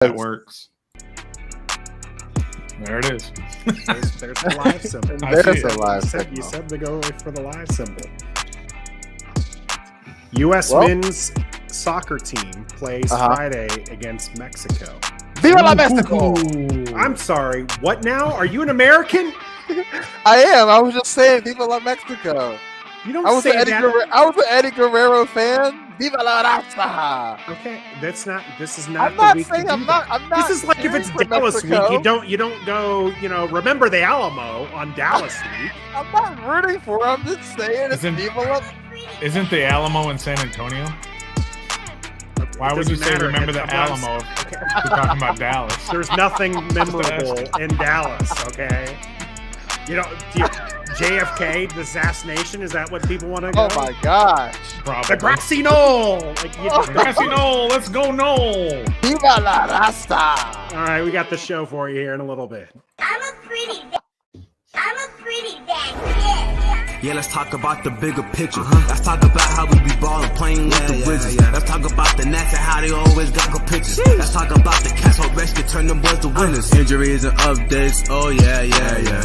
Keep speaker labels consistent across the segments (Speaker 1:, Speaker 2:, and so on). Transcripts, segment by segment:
Speaker 1: That works. There it is.
Speaker 2: There's the live symbol.
Speaker 3: There's a live symbol.
Speaker 2: You said to go for the live symbol. U.S. men's soccer team plays Friday against Mexico.
Speaker 3: Viva la Mexico!
Speaker 2: I'm sorry. What now? Are you an American?
Speaker 3: I am. I was just saying, Viva la Mexico.
Speaker 2: You don't
Speaker 3: I was
Speaker 2: say
Speaker 3: an
Speaker 2: that.
Speaker 3: I was an Eddie Guerrero fan. Viva la raza!
Speaker 2: Okay, that's not. This is not.
Speaker 3: I'm not
Speaker 2: the week
Speaker 3: saying
Speaker 2: to
Speaker 3: I'm
Speaker 2: do
Speaker 3: not.
Speaker 2: that.
Speaker 3: I'm not.
Speaker 2: This is like if it's
Speaker 3: cheering for
Speaker 2: Dallas
Speaker 3: Mexico.
Speaker 2: week. You don't go. Remember the Alamo on Dallas week.
Speaker 3: I'm not rooting for him. I'm just saying it's Viva la.
Speaker 1: Isn't the Alamo in San Antonio? Why would you say remember the Alamo if you're talking about Dallas?
Speaker 2: There's nothing memorable in Dallas, okay? JFK, the assassination, is that what people want to go?
Speaker 3: Oh my gosh.
Speaker 1: Probably.
Speaker 2: The grassy knoll!
Speaker 1: Grassy knoll, let's go knoll!
Speaker 3: Viva la raza!
Speaker 2: All right, we got the show for you here in a little bit.
Speaker 4: I'm a pretty dang kid.
Speaker 5: Yeah, let's talk about the bigger picture. Let's talk about how we be ballin', playing with the Wizards. Let's talk about the Nats and how they always got good pitches. Let's talk about the Cats who rescue, turn them boys to winners. Injuries and updates, oh yeah.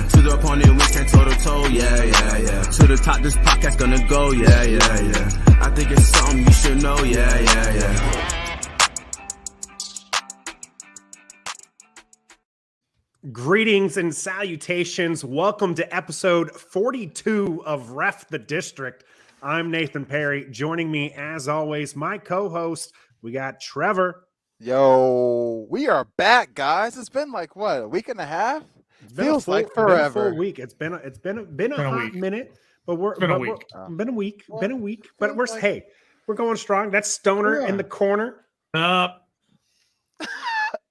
Speaker 5: To the opponent, we stand toe to toe, yeah. To the top, this podcast gonna go, yeah. I think it's something you should know, yeah.
Speaker 2: Greetings and salutations. Welcome to episode 42 of Ref the District. I'm Nathan Perry. Joining me, as always, my co-host, we got Trevor.
Speaker 3: Yo, we are back, guys. It's been like what, a week and a half? Feels like forever.
Speaker 2: Been a full week. It's been a hot minute, but
Speaker 1: been a week.
Speaker 2: But we're going strong. That's Stoner in the corner.
Speaker 1: Up.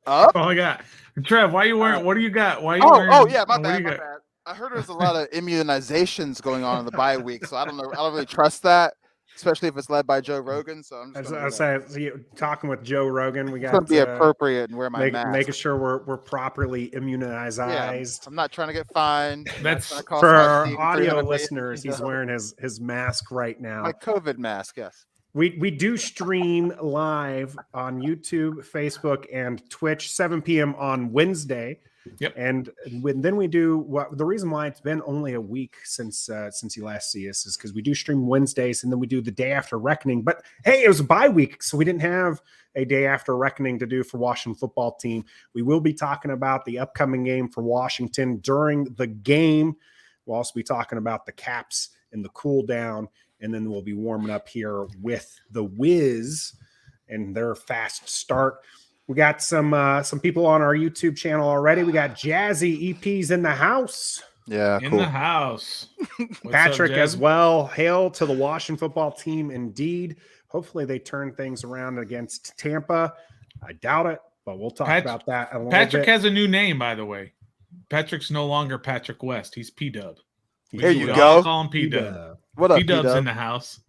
Speaker 3: Up?
Speaker 1: Oh, I got. Trev, why you wearing? What do you got? Why you wearing?
Speaker 3: Oh yeah, my
Speaker 1: what
Speaker 3: bad.
Speaker 1: do you
Speaker 3: My
Speaker 1: got?
Speaker 3: bad. I heard there's a lot of immunizations going on in the bye week, so I don't know. I don't really trust that, especially if it's led by Joe Rogan. So I'm just
Speaker 2: I say, talking with Joe Rogan, we got
Speaker 3: to be appropriate and wear my mask.
Speaker 2: Making sure we're properly immunized.
Speaker 3: Yeah, I'm not trying to get fined.
Speaker 1: That's
Speaker 2: for our audio listeners. He's wearing his mask right now.
Speaker 3: My COVID mask. Yes.
Speaker 2: We do stream live on YouTube, Facebook, and Twitch, 7 p.m. on Wednesday.
Speaker 1: Yep.
Speaker 2: And then we do the reason why it's been only a week since you last see us is because we do stream Wednesdays and then we do the day after reckoning. But hey, it was a bye week, so we didn't have a day after reckoning to do for Washington football team. We will be talking about the upcoming game for Washington during the game. We'll also be talking about the Caps and the cool down. And then we'll be warming up here with the Wiz and their fast start. We got some people on our YouTube channel already. We got Jazzy EPs in the house.
Speaker 3: Yeah,
Speaker 1: in
Speaker 3: cool.
Speaker 1: the house.
Speaker 2: Patrick
Speaker 1: up,
Speaker 2: as well. Hail to the Washington football team indeed. Hopefully they turn things around against Tampa. I doubt it, but we'll talk about that a little bit.
Speaker 1: Patrick has a new name, by the way. Patrick's no longer Patrick West. He's P-Dub.
Speaker 3: There you go.
Speaker 1: Call him P-Dub.
Speaker 3: What up,
Speaker 1: P-Dub's
Speaker 3: P-Dub?
Speaker 1: in the house.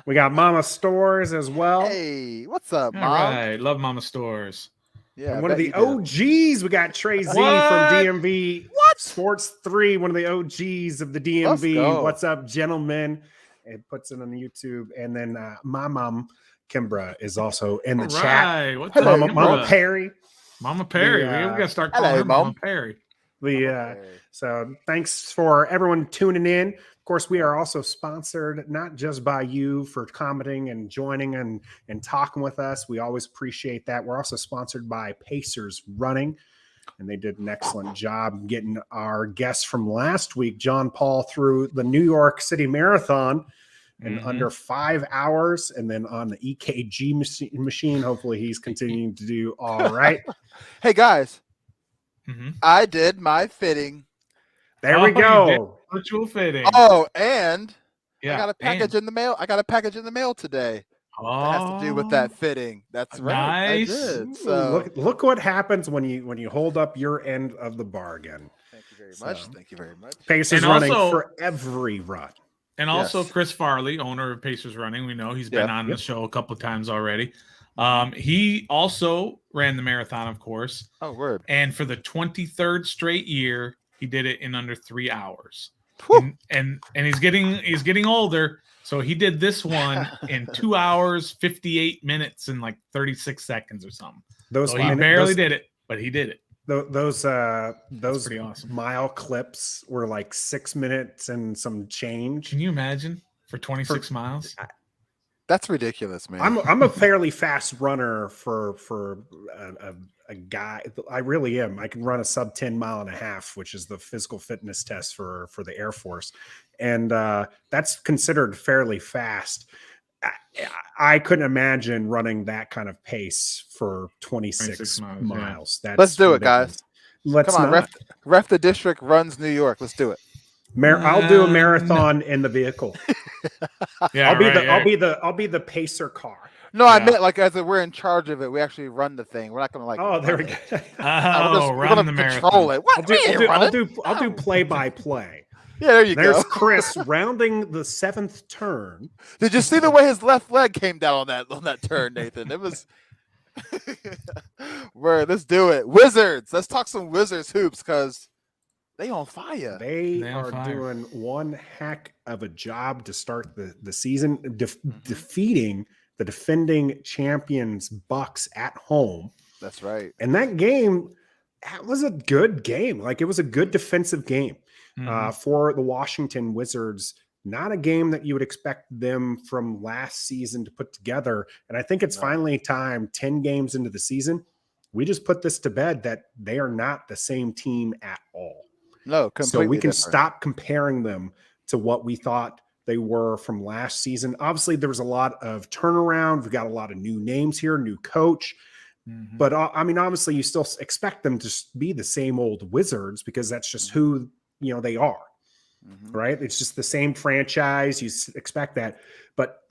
Speaker 2: We got Mama Stores as well.
Speaker 3: Hey, what's up,
Speaker 1: All
Speaker 3: Mom?
Speaker 1: right. Love Mama Stores.
Speaker 3: Yeah,
Speaker 2: and one of the OGs, we got Trey Z from DMV Sports 3, one of the OGs of the DMV. What's up, gentlemen? It puts it on YouTube. And then my mom, Kimbra, is also in the chat.
Speaker 1: What's
Speaker 3: Hello,
Speaker 1: up,
Speaker 2: Mama Perry.
Speaker 1: Mama Perry. We got to start calling her Mama Perry.
Speaker 2: So thanks for everyone tuning in. Of course, we are also sponsored not just by you for commenting and joining and talking with us. We always appreciate that. We're also sponsored by Pacers Running, and they did an excellent job getting our guest from last week, John Paul, through the New York City Marathon in under 5 hours, and then on the EKG machine. Hopefully he's continuing to do all right.
Speaker 3: Hey, guys. I did my fitting.
Speaker 2: There we go.
Speaker 1: Virtual fitting.
Speaker 3: Oh, and I
Speaker 1: yeah,
Speaker 3: got a package in the mail. I got a package in the mail today. That has to do with that fitting. That's right.
Speaker 1: Nice.
Speaker 3: I did. So
Speaker 2: look what happens when you hold up your end of the bargain.
Speaker 3: Thank you very much. Thank you very much.
Speaker 2: Pacers running for every run.
Speaker 1: And also Chris Farley, owner of Pacers Running. We know he's been on the show a couple of times already. He also ran the marathon, of course.
Speaker 3: Oh, word.
Speaker 1: And for the 23rd straight year, he did it in under 3 hours. And he's getting older, so he did this one in 2 hours, 58 minutes, and like 36 seconds or something.
Speaker 2: Those
Speaker 1: he barely did it, but he did it.
Speaker 2: Those
Speaker 1: pretty awesome.
Speaker 2: mile clips were like 6 minutes and some change.
Speaker 1: Can you imagine for 26 miles?
Speaker 3: That's ridiculous, man.
Speaker 2: I'm a fairly fast runner for a guy. I really am. I can run a sub 10 mile and a half, which is the physical fitness test for the Air Force, and that's considered fairly fast. I couldn't imagine running that kind of pace for 26 miles.
Speaker 3: Yeah. Let's do it, guys.
Speaker 2: Come
Speaker 3: on, ref the district runs New York. Let's do it.
Speaker 2: I'll do a marathon in the vehicle.
Speaker 1: Yeah,
Speaker 2: I'll be the pacer car.
Speaker 3: No, I meant like as we're in charge of it, we actually run the thing. We're not going to like.
Speaker 2: Oh, there we go.
Speaker 3: We're going to control it. What?
Speaker 2: I'll do play by play.
Speaker 3: Yeah, there you go.
Speaker 2: There's Chris rounding the 7th turn.
Speaker 3: Did you see the way his left leg came down on that turn, Nathan? It was. Let's do it, Wizards. Let's talk some Wizards hoops because they on fire.
Speaker 2: They are doing one heck of a job to start the season, defeating the defending champions Bucks at home.
Speaker 3: That's right.
Speaker 2: And that game, that was a good game. Like, it was a good defensive game. For the Washington Wizards. Not a game that you would expect them from last season to put together. And I think it's finally time, 10 games into the season, we just put this to bed that they are not the same team at all.
Speaker 3: No, completely
Speaker 2: so we can
Speaker 3: different.
Speaker 2: stop comparing them to what we thought they were from last season. Obviously, there was a lot of turnaround. We've got a lot of new names here, new coach. But I mean, obviously, you still expect them to be the same old Wizards because that's just who they are, right? It's just the same franchise. You expect that. But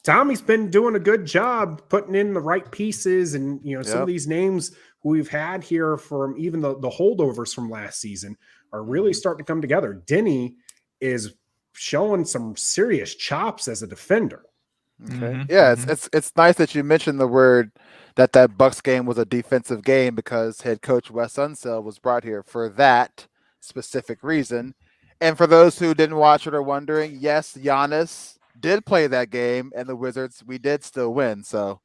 Speaker 2: Tommy's been doing a good job putting in the right pieces. And, some of these names who we've had here from even the holdovers from last season are really starting to come together. Denny is showing some serious chops as a defender.
Speaker 3: Okay. Yeah, it's nice that you mentioned the word that Bucks game was a defensive game because head coach Wes Unseld was brought here for that specific reason. And for those who didn't watch it or wondering, yes, Giannis did play that game, and the Wizards, we did still win. So,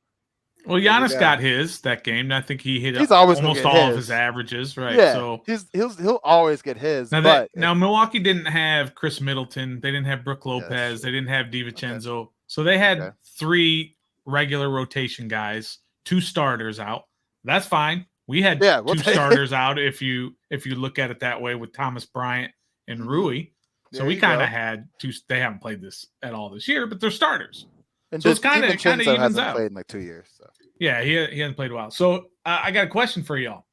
Speaker 1: well, Giannis got that game. I think he hit
Speaker 3: always
Speaker 1: almost all of his averages, right?
Speaker 3: Yeah,
Speaker 1: so
Speaker 3: he'll always get his.
Speaker 1: Now Milwaukee didn't have Chris Middleton, they didn't have Brook Lopez, they didn't have DiVincenzo, so they had 3 regular rotation guys, 2 starters out. That's fine. We had 2 starters out if you look at it that way with Thomas Bryant and Rui. So we kind of had 2. They haven't played this at all this year, but they're starters. And so it's kind of evens out.
Speaker 3: Played in like 2 years. So.
Speaker 1: Yeah, he hasn't played a while. So I got a question for y'all.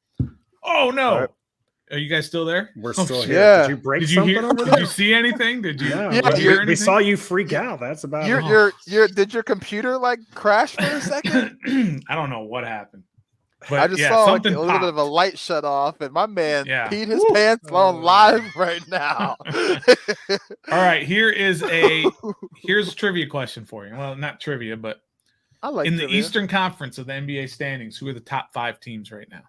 Speaker 1: Oh no,
Speaker 2: right.
Speaker 1: Are you guys still there?
Speaker 2: We're still here.
Speaker 3: Yeah.
Speaker 2: Did you break something over there?
Speaker 1: Did you see anything? Did you?
Speaker 2: No,
Speaker 1: hear anything?
Speaker 2: We saw you freak out. That's about
Speaker 3: it. Did your computer like crash for a second?
Speaker 1: I don't know what happened. But
Speaker 3: I just saw like a little bit of a light shut off, and my man peed his pants on live right now.
Speaker 1: All right, here's a trivia question for you. Well, not trivia, but
Speaker 3: I like
Speaker 1: in the Eastern Conference of the NBA standings, who are the top 5 teams right now?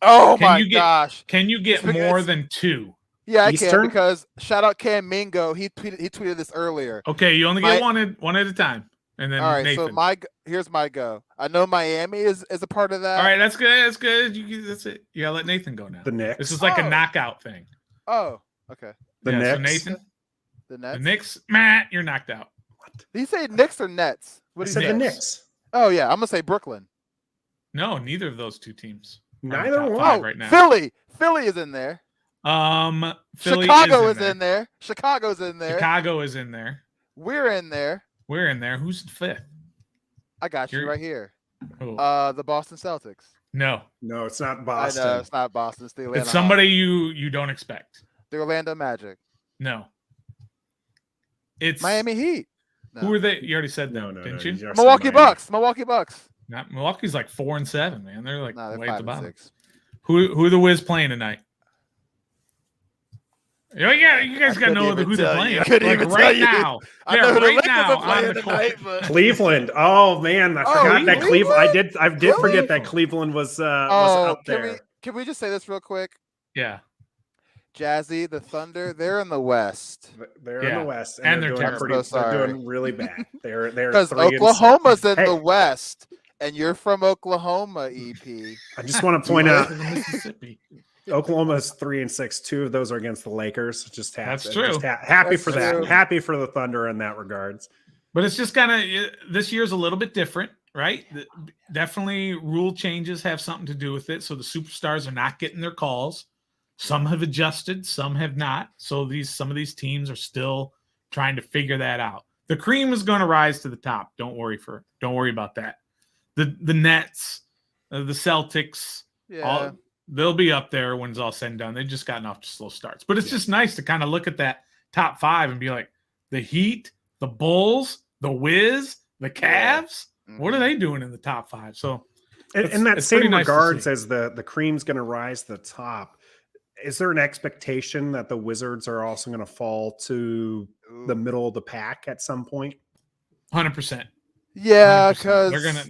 Speaker 3: Oh my gosh!
Speaker 1: Can you get more than 2?
Speaker 3: Yeah, I can because shout out Cam Mingo. He tweeted this earlier.
Speaker 1: Okay, you only get one at a time. And then
Speaker 3: all right,
Speaker 1: Nathan.
Speaker 3: so here's my go. I know Miami is a part of that.
Speaker 1: All right, that's good. That's good. That's it. You gotta let Nathan go now.
Speaker 2: The Knicks.
Speaker 1: This is like a knockout thing.
Speaker 3: Oh, okay.
Speaker 2: The Knicks.
Speaker 1: So Nathan.
Speaker 3: The Nets.
Speaker 1: The Knicks. Matt, you're knocked out.
Speaker 3: What? Did he say Knicks or Nets?
Speaker 2: What did he say? The Knicks.
Speaker 3: Oh yeah, I'm gonna say Brooklyn.
Speaker 1: No, neither of those 2 teams.
Speaker 2: Neither one
Speaker 1: right now.
Speaker 3: Philly is in there.
Speaker 1: Philly
Speaker 3: Chicago is in there. Chicago's in there.
Speaker 1: Chicago is in there.
Speaker 3: We're in there.
Speaker 1: We're in there. Who's 5th?
Speaker 3: I got you right here.
Speaker 1: Who?
Speaker 3: The Boston Celtics.
Speaker 1: No,
Speaker 2: it's not Boston.
Speaker 3: I know, it's not Boston. It's the Atlanta.
Speaker 1: It's somebody you don't expect.
Speaker 3: The Orlando Magic.
Speaker 1: No. It's
Speaker 3: Miami Heat.
Speaker 1: No. Who are they? You already said no, didn't you?
Speaker 3: Milwaukee Bucks.
Speaker 1: Not Milwaukee's like 4-7, man. They're like
Speaker 3: they're
Speaker 1: way at the bottom.
Speaker 3: 6.
Speaker 1: Who are the Wiz playing tonight? Yeah, you guys got to know who they're playing. Like right now. Yeah, right now on the court.
Speaker 2: Cleveland. Oh man, I forgot that Cleveland. I did forget that Cleveland was up there.
Speaker 3: Can we just say this real quick?
Speaker 1: Yeah.
Speaker 3: Jazzy, the Thunder, they're in the West.
Speaker 2: They're in the West,
Speaker 1: and they're terrible.
Speaker 2: They're doing really bad. They're
Speaker 3: because Oklahoma's in the West, And you're from Oklahoma, EP.
Speaker 2: I just want to point out
Speaker 1: Mississippi.
Speaker 2: Oklahoma's 3-6. 2 of those are against the Lakers.
Speaker 1: That's true.
Speaker 2: Happy
Speaker 3: That's
Speaker 2: for
Speaker 3: true.
Speaker 2: that. Happy for the Thunder in that regards.
Speaker 1: But it's just kind of this year's a little bit different, right? Definitely rule changes have something to do with it. So the superstars are not getting their calls. Some have adjusted, some have not. So some of these teams are still trying to figure that out. The cream is going to rise to the top. Don't worry about that. The Nets, the Celtics, they'll be up there when it's all said and done. They've just gotten off to slow starts. But it's just nice to kind of look at that top 5 and be like, the Heat, the Bulls, the Wiz, the Cavs. What are they doing in the top 5? So,
Speaker 2: in that same
Speaker 1: nice
Speaker 2: regards as the cream's going to rise to the top, is there an expectation that the Wizards are also going to fall to the middle of the pack at some point?
Speaker 1: 100%.
Speaker 3: Yeah, because
Speaker 1: they're gonna.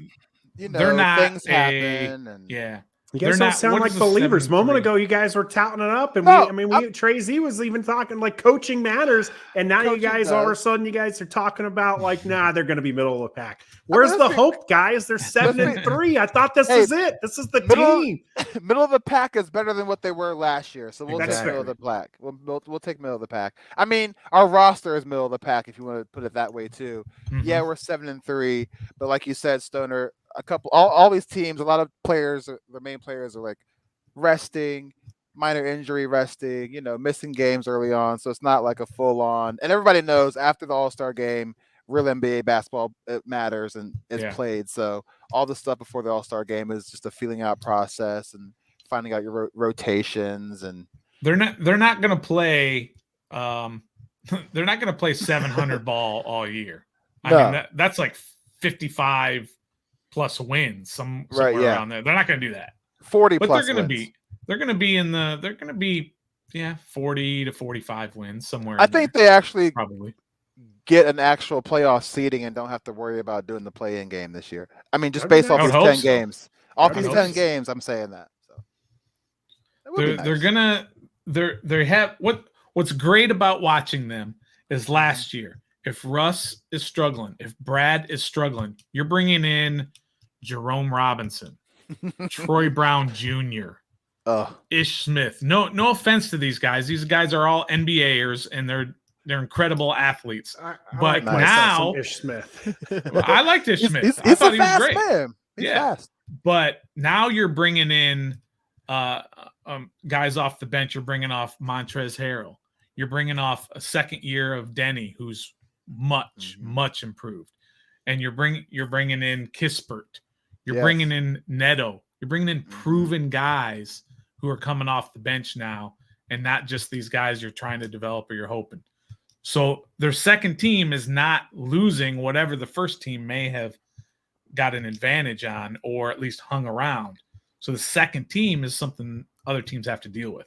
Speaker 3: they're not things happen. And
Speaker 2: You guys don't sound like believers. A moment ago, you guys were touting it up, and Trey Z was even talking like coaching matters, and now you guys all of a sudden you guys are talking about like, nah, they're going to be middle of the pack. Where's the hope, guys? They're 7-3. I thought this is it. This is the team.
Speaker 3: Middle of the pack is better than what they were last year, so we'll take middle of the pack. We'll take middle of the pack. I mean, our roster is middle of the pack if you want to put it that way too. Mm-hmm. Yeah, we're 7-3, but like you said, Stoner. All these teams, a lot of players, the main players are like resting, minor injury resting, missing games early on. So it's not like a full on. And everybody knows after the All-Star game, real NBA basketball matters and is played. So all the stuff before the All-Star game is just a feeling out process and finding out your rotations. And
Speaker 1: they're not going to play. They're not going to play 700 ball all year. I mean, that's like 55 plus wins, somewhere around there. They're not going to do that.
Speaker 3: 40
Speaker 1: but
Speaker 3: plus
Speaker 1: they're going to
Speaker 3: wins.
Speaker 1: They're going to be 40 to 45 wins somewhere.
Speaker 3: I think they actually
Speaker 1: probably
Speaker 3: get an actual playoff seeding and don't have to worry about doing the play-in game this year. I mean, just based off these 10 games. Off these 10 games, I'm saying that. So
Speaker 1: they have what's great about watching them is last year. If Russ is struggling, if Brad is struggling, you're bringing in Jerome Robinson, Troy Brown Jr., Ish Smith. No offense to these guys. These guys are all NBAers and they're incredible athletes. But now
Speaker 2: Ish Smith.
Speaker 1: I liked Ish Smith.
Speaker 3: He's
Speaker 1: I thought
Speaker 3: a
Speaker 1: he was
Speaker 3: fast
Speaker 1: great.
Speaker 3: Man. He's fast.
Speaker 1: But now you're bringing in guys off the bench. You're bringing off Montrezl Harrell. You're bringing off a second year of Denny, who's much improved, and you're bringing in Kispert, you're bringing in Neto, you're bringing in proven guys who are coming off the bench now, and not just these guys you're trying to develop or you're hoping. So their second team is not losing whatever the first team may have got an advantage on, or at least hung around. So the second team is something other teams have to deal with.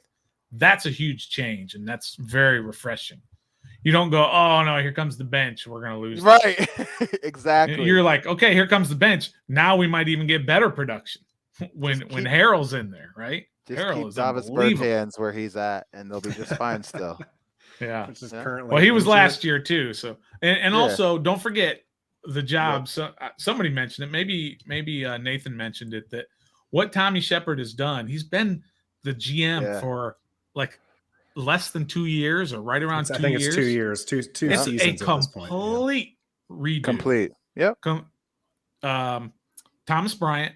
Speaker 1: That's a huge change, and that's very refreshing. You don't go, oh, no, here comes the bench. We're going to lose.
Speaker 3: Right. Exactly.
Speaker 1: You're like, okay, here comes the bench. Now we might even get better production when Harrell's in there, right?
Speaker 3: Just
Speaker 1: Harrell
Speaker 3: keep
Speaker 1: is
Speaker 3: Davis Bertans where he's at, and they'll be just fine still.
Speaker 1: Yeah.
Speaker 2: Which is currently
Speaker 1: well, he was last year too. So, and also don't forget the job. So somebody mentioned it. Maybe Nathan mentioned it, that what Tommy Shepard has done, he's been the GM for like less than 2 years, or right around 2 years.
Speaker 2: I think it's 2 years, two
Speaker 1: it's
Speaker 2: seasons.
Speaker 1: A complete redo.
Speaker 3: Complete. Yep.
Speaker 1: Thomas Bryant,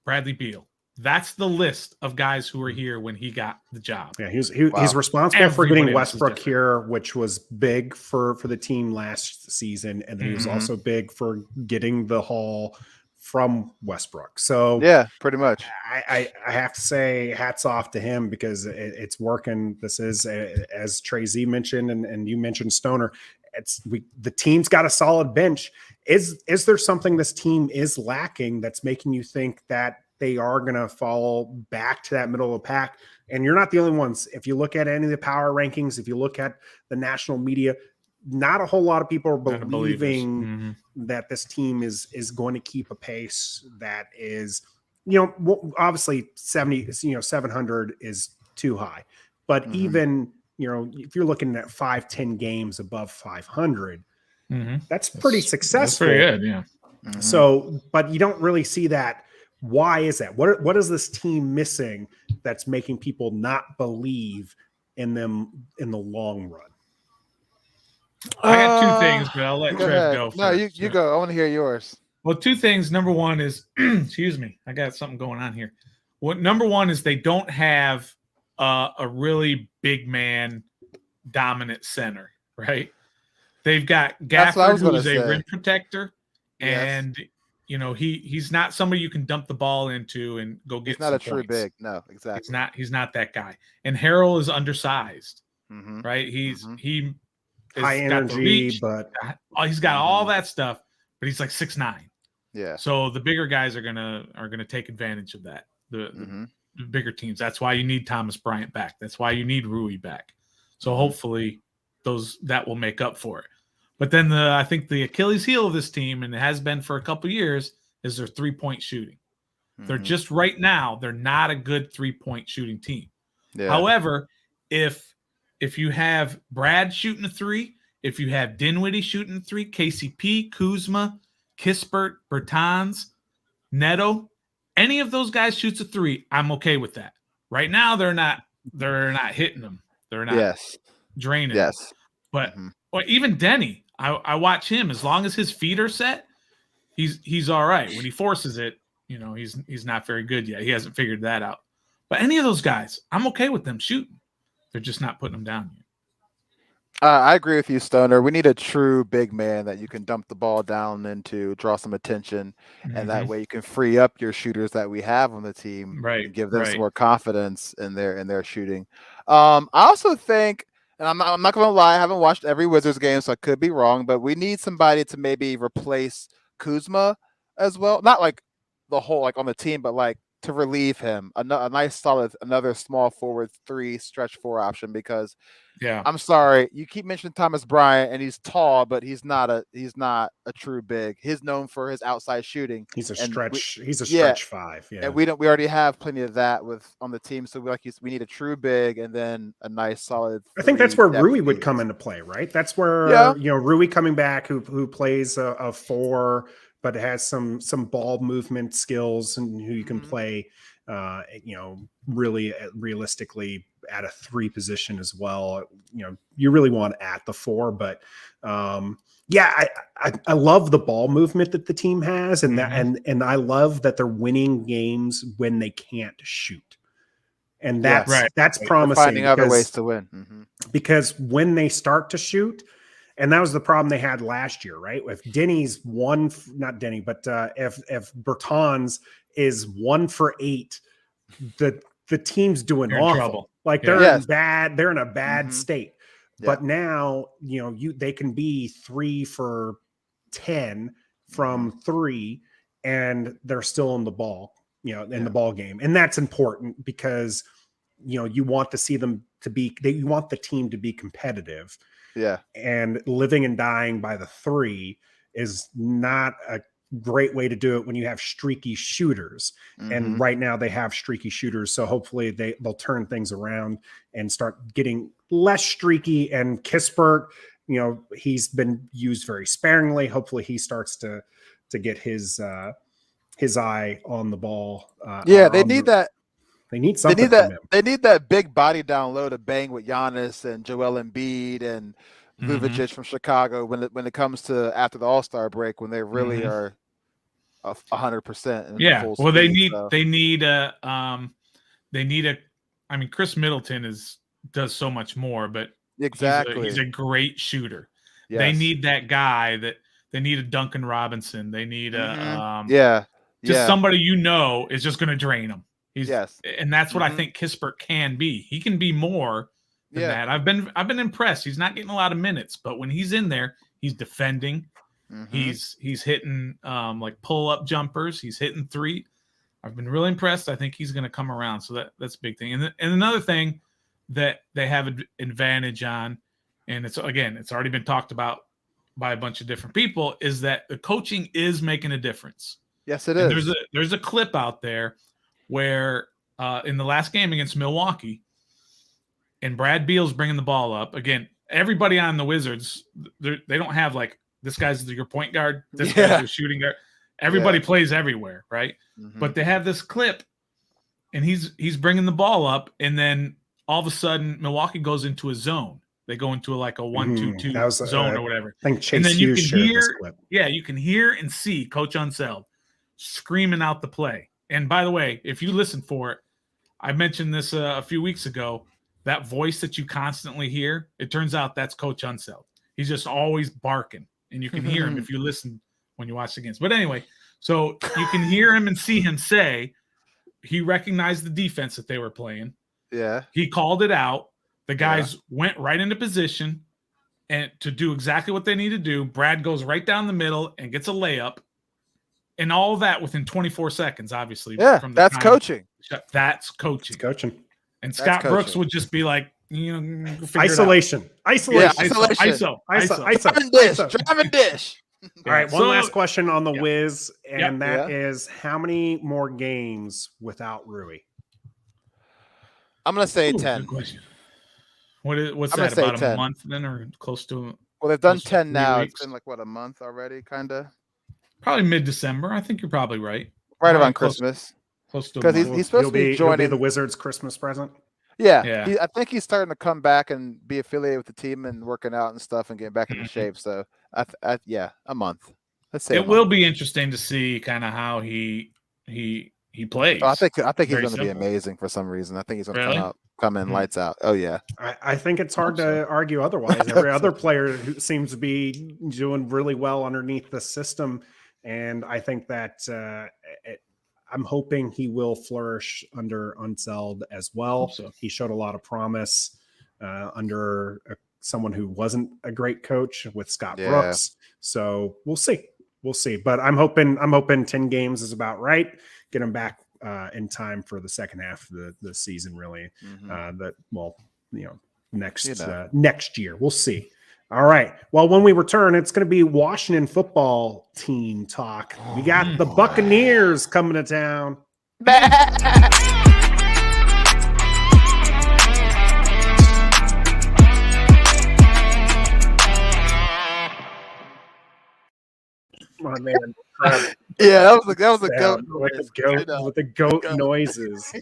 Speaker 1: Bradley Beal. That's the list of guys who were here when he got the job.
Speaker 2: Yeah, he's responsible for getting Westbrook here, which was big for the team last season, and then he was also big for getting the haul from Westbrook. So
Speaker 3: yeah, pretty much.
Speaker 2: I have to say hats off to him, because it's working. This is, as Trey Z mentioned, and you mentioned Stoner, the team's got a solid bench. Is there something this team is lacking that's making you think that they are going to fall back to that middle of the pack? And you're not the only ones. If you look at any of the power rankings, if you look at the national media, not a whole lot of people are believing that this team is going to keep a pace that is, obviously 700 is too high, but even, if you're looking at 5-10 games above 500, that's pretty successful.
Speaker 1: That's pretty good. Yeah.
Speaker 2: So, but you don't really see that. Why is that? What is this team missing that's making people not believe in them in the long run?
Speaker 1: I got two things, but I'll let
Speaker 3: Go
Speaker 1: Trev
Speaker 3: ahead.
Speaker 1: go
Speaker 3: No,
Speaker 1: first.
Speaker 3: you go. I want to hear yours.
Speaker 1: Well, two things. Number one is, excuse me, I got something going on here. Number one is they don't have a really big man dominant center, right? They've got Gafford, who's a rim protector, and he's not somebody you can dump the ball into and go get.
Speaker 3: He's not a true big. No, exactly.
Speaker 1: He's not that guy. And Harrell is undersized, right? He is
Speaker 2: high energy, but
Speaker 1: he's got all that stuff, but he's like 6'9".
Speaker 3: Yeah.
Speaker 1: So the bigger guys are gonna take advantage of that. The bigger teams. That's why you need Thomas Bryant back. That's why you need Rui back. So hopefully that will make up for it. But then I think the Achilles heel of this team, and it has been for a couple of years, is their 3-point shooting. They're just right now, they're not a good 3-point shooting team. Yeah. However, if you have Brad shooting a 3, if you have Dinwiddie shooting a 3, KCP, Kuzma, Kispert, Bertans, Neto, any of those guys shoots a 3, I'm okay with that. Right now, they're not hitting them. They're not draining.
Speaker 3: Yes.
Speaker 1: Them. But even Denny, I watch him. As long as his feet are set, he's all right. When he forces it, he's not very good yet. He hasn't figured that out. But any of those guys, I'm okay with them shooting. They're just not putting them down yet.
Speaker 3: I agree with you, Stoner. We need a true big man that you can dump the ball down into, draw some attention, and that way you can free up your shooters that we have on the team, and give them some more confidence in their shooting. I also think, and I'm not going to lie, I haven't watched every Wizards game, so I could be wrong, but we need somebody to maybe replace Kuzma as well. Not like the whole on the team, but to relieve him. A nice solid, another small forward 3 stretch 4 option, because I'm sorry, you keep mentioning Thomas Bryant, and he's tall, but he's not a true big. He's known for his outside shooting.
Speaker 2: He's a stretch 5. Yeah,
Speaker 3: and we already have plenty of that on the team. So we need a true big, and then a nice solid.
Speaker 2: I think that's where Rui would come into play, right? That's where Rui coming back, who plays a 4, but has some ball movement skills, and who you can play, really realistically at a 3 position as well. You really want at the 4, but I love the ball movement that the team has, and and I love that they're winning games when they can't shoot, and that's promising.
Speaker 3: We're finding other ways to win,
Speaker 2: because when they start to shoot. And that was the problem they had last year, right? If Denny's if Bertans is 1 for 8, the team's doing awful. They're in a bad state. Yeah. But now, they can be 3 for 10 from 3, and they're still in the ball, in the ball game. And that's important because, you want to see them you want the team to be competitive.
Speaker 3: Yeah.
Speaker 2: And living and dying by the 3 is not a great way to do it when you have streaky shooters. And right now they have streaky shooters. So hopefully they'll turn things around and start getting less streaky. And Kispert, he's been used very sparingly. Hopefully he starts to get his eye on the ball.
Speaker 3: They need that.
Speaker 2: They need something.
Speaker 3: They need that big body down low to bang with Giannis and Joel Embiid and Vucevic from Chicago when it comes to after the All-Star break, when they really are 100%.
Speaker 1: Yeah. Well, they need a. I mean, Chris Middleton does so much more, but he's a great shooter. Yes. They need that guy they need a Duncan Robinson. They need somebody is just going to drain them. And that's what I think Kispert can be. He can be more than that. I've been impressed. He's not getting a lot of minutes, but when he's in there, he's defending. He's hitting pull-up jumpers. He's hitting 3. I've been really impressed. I think he's going to come around. So that's a big thing. And another thing that they have an advantage on, and it's already been talked about by a bunch of different people, is that the coaching is making a difference.
Speaker 3: Yes, it is.
Speaker 1: There's a clip out there where in the last game against Milwaukee, and Brad Beal's bringing the ball up. Again, everybody on the Wizards, they don't have this guy's your point guard, this guy's your shooting guard. Everybody plays everywhere, right?
Speaker 3: Mm-hmm.
Speaker 1: But they have this clip, and he's bringing the ball up, and then all of a sudden Milwaukee goes into a zone. They go into like a 1-2-2 zone or whatever.
Speaker 2: I think Chase
Speaker 1: and then you
Speaker 2: Hughes
Speaker 1: can
Speaker 2: shared
Speaker 1: hear,
Speaker 2: this clip.
Speaker 1: yeah, you can hear and see Coach Unseld screaming out the play. And by the way, if you listen for it, I mentioned this a few weeks ago. That voice that you constantly hear, it turns out that's Coach Unseld. He's just always barking, and you can hear him if you listen when you watch the games. But anyway, so you can hear him and see him say he recognized the defense that they were playing.
Speaker 3: Yeah.
Speaker 1: He called it out. The guys went right into position and to do exactly what they need to do. Brad goes right down the middle and gets a layup. And all of that within 24 seconds, obviously.
Speaker 3: Yeah,
Speaker 1: from the
Speaker 3: that's
Speaker 1: time.
Speaker 3: Coaching.
Speaker 1: That's coaching.
Speaker 2: It's coaching.
Speaker 1: And Scott Brooks would just be like,
Speaker 2: isolation.
Speaker 3: Yeah, isolation.
Speaker 2: ISO.
Speaker 3: Driving dish.
Speaker 2: All right, one last question on the Wiz, and that is how many more games without Rui?
Speaker 3: I'm going to say 10.
Speaker 1: Good question. What's
Speaker 3: I'm
Speaker 1: that, about
Speaker 3: 10.
Speaker 1: a month then, or close to?
Speaker 3: Well, they've done 10 now.
Speaker 1: Weeks.
Speaker 3: It's been like, what, a month already, kind of?
Speaker 1: Probably mid-December. I think you're probably right.
Speaker 3: Right around Christmas.
Speaker 1: Close to
Speaker 3: because he's supposed to be joining
Speaker 2: the Wizards' Christmas present.
Speaker 3: Yeah. I think he's starting to come back and be affiliated with the team and working out and stuff and getting back into shape. So, a month. Let's say
Speaker 1: it will be interesting to see kind of how he plays.
Speaker 3: Oh, I think he's going to be amazing for some reason. I think he's going to come in lights out. Oh yeah.
Speaker 2: I think it's hard to argue otherwise. Every other player who seems to be doing really well underneath the system, and I think that I'm hoping he will flourish under Unseld as well.
Speaker 1: So.
Speaker 2: He showed a lot of promise under someone who wasn't a great coach with Scott Brooks. So we'll see. But I'm hoping 10 games is about right. Get him back in time for the second half of the season, really. Next year. We'll see. All right. Well, when we return, it's going to be Washington football team talk. We got the Buccaneers coming to town. My man.
Speaker 3: Yeah, that was a goat.
Speaker 2: With the goat noises.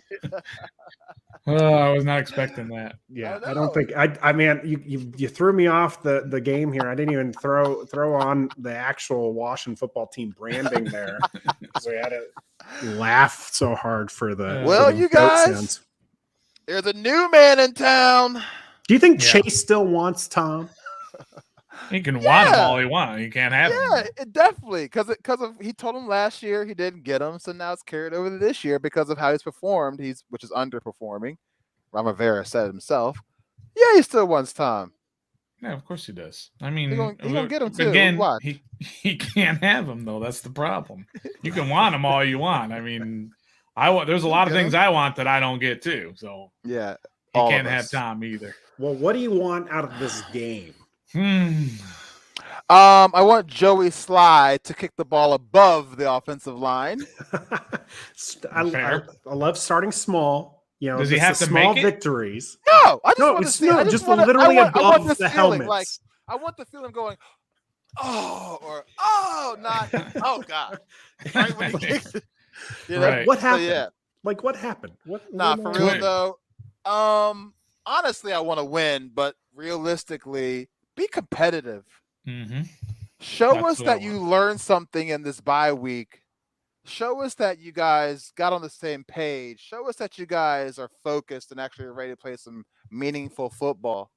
Speaker 1: Oh, I was not expecting that.
Speaker 2: Yeah, I don't think I mean you threw me off the game here. I didn't even throw on the actual Washington football team branding there because we had to laugh so hard for the
Speaker 3: you guys sounds. There's a new man in town.
Speaker 2: Do you think Chase still wants Tom?
Speaker 1: He can want him all he wants. He can't have him.
Speaker 3: Yeah, definitely. Because he told him last year he didn't get him, so now it's carried over to this year because of how he's performed. Which is underperforming. Ron Rivera said it himself. Yeah, he still wants Tom.
Speaker 1: Yeah, of course he does. I mean,
Speaker 3: he's gonna get him too.
Speaker 1: Again, he can't have him though. That's the problem. You can want him all you want. I mean, there's a lot of things I want that I don't get too. So
Speaker 3: yeah,
Speaker 1: he can't have Tom either.
Speaker 2: Well, what do you want out of this game?
Speaker 3: I want Joey Sly to kick the ball above the offensive line.
Speaker 2: I love starting small. You know,
Speaker 1: does he have to
Speaker 2: small
Speaker 1: make it?
Speaker 2: Victories?
Speaker 3: No, I just want to see.
Speaker 2: Literally above the helmets.
Speaker 3: Like I want to feel him going, not God. Right when he kicks it.
Speaker 1: Right.
Speaker 2: What happened? So, yeah. Like what happened?
Speaker 3: For real though. Honestly, I want to win, but realistically, be competitive.
Speaker 1: Mm-hmm.
Speaker 3: Show us that you learned something in this bye week. Show us that you guys got on the same page. Show us that you guys are focused and actually ready to play some meaningful football.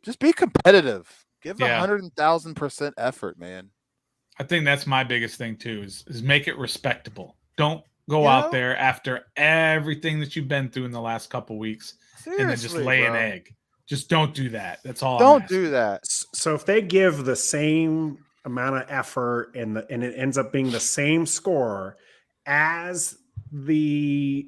Speaker 3: Just be competitive. Give 100,000% effort, man. I
Speaker 1: think that's my biggest thing too. Is make it respectable. Don't go out there after everything that you've been through in the last couple weeks and then just lay an egg. Just don't do that. That's all.
Speaker 3: Don't do that.
Speaker 2: So if they give the same amount of effort and it ends up being the same score as the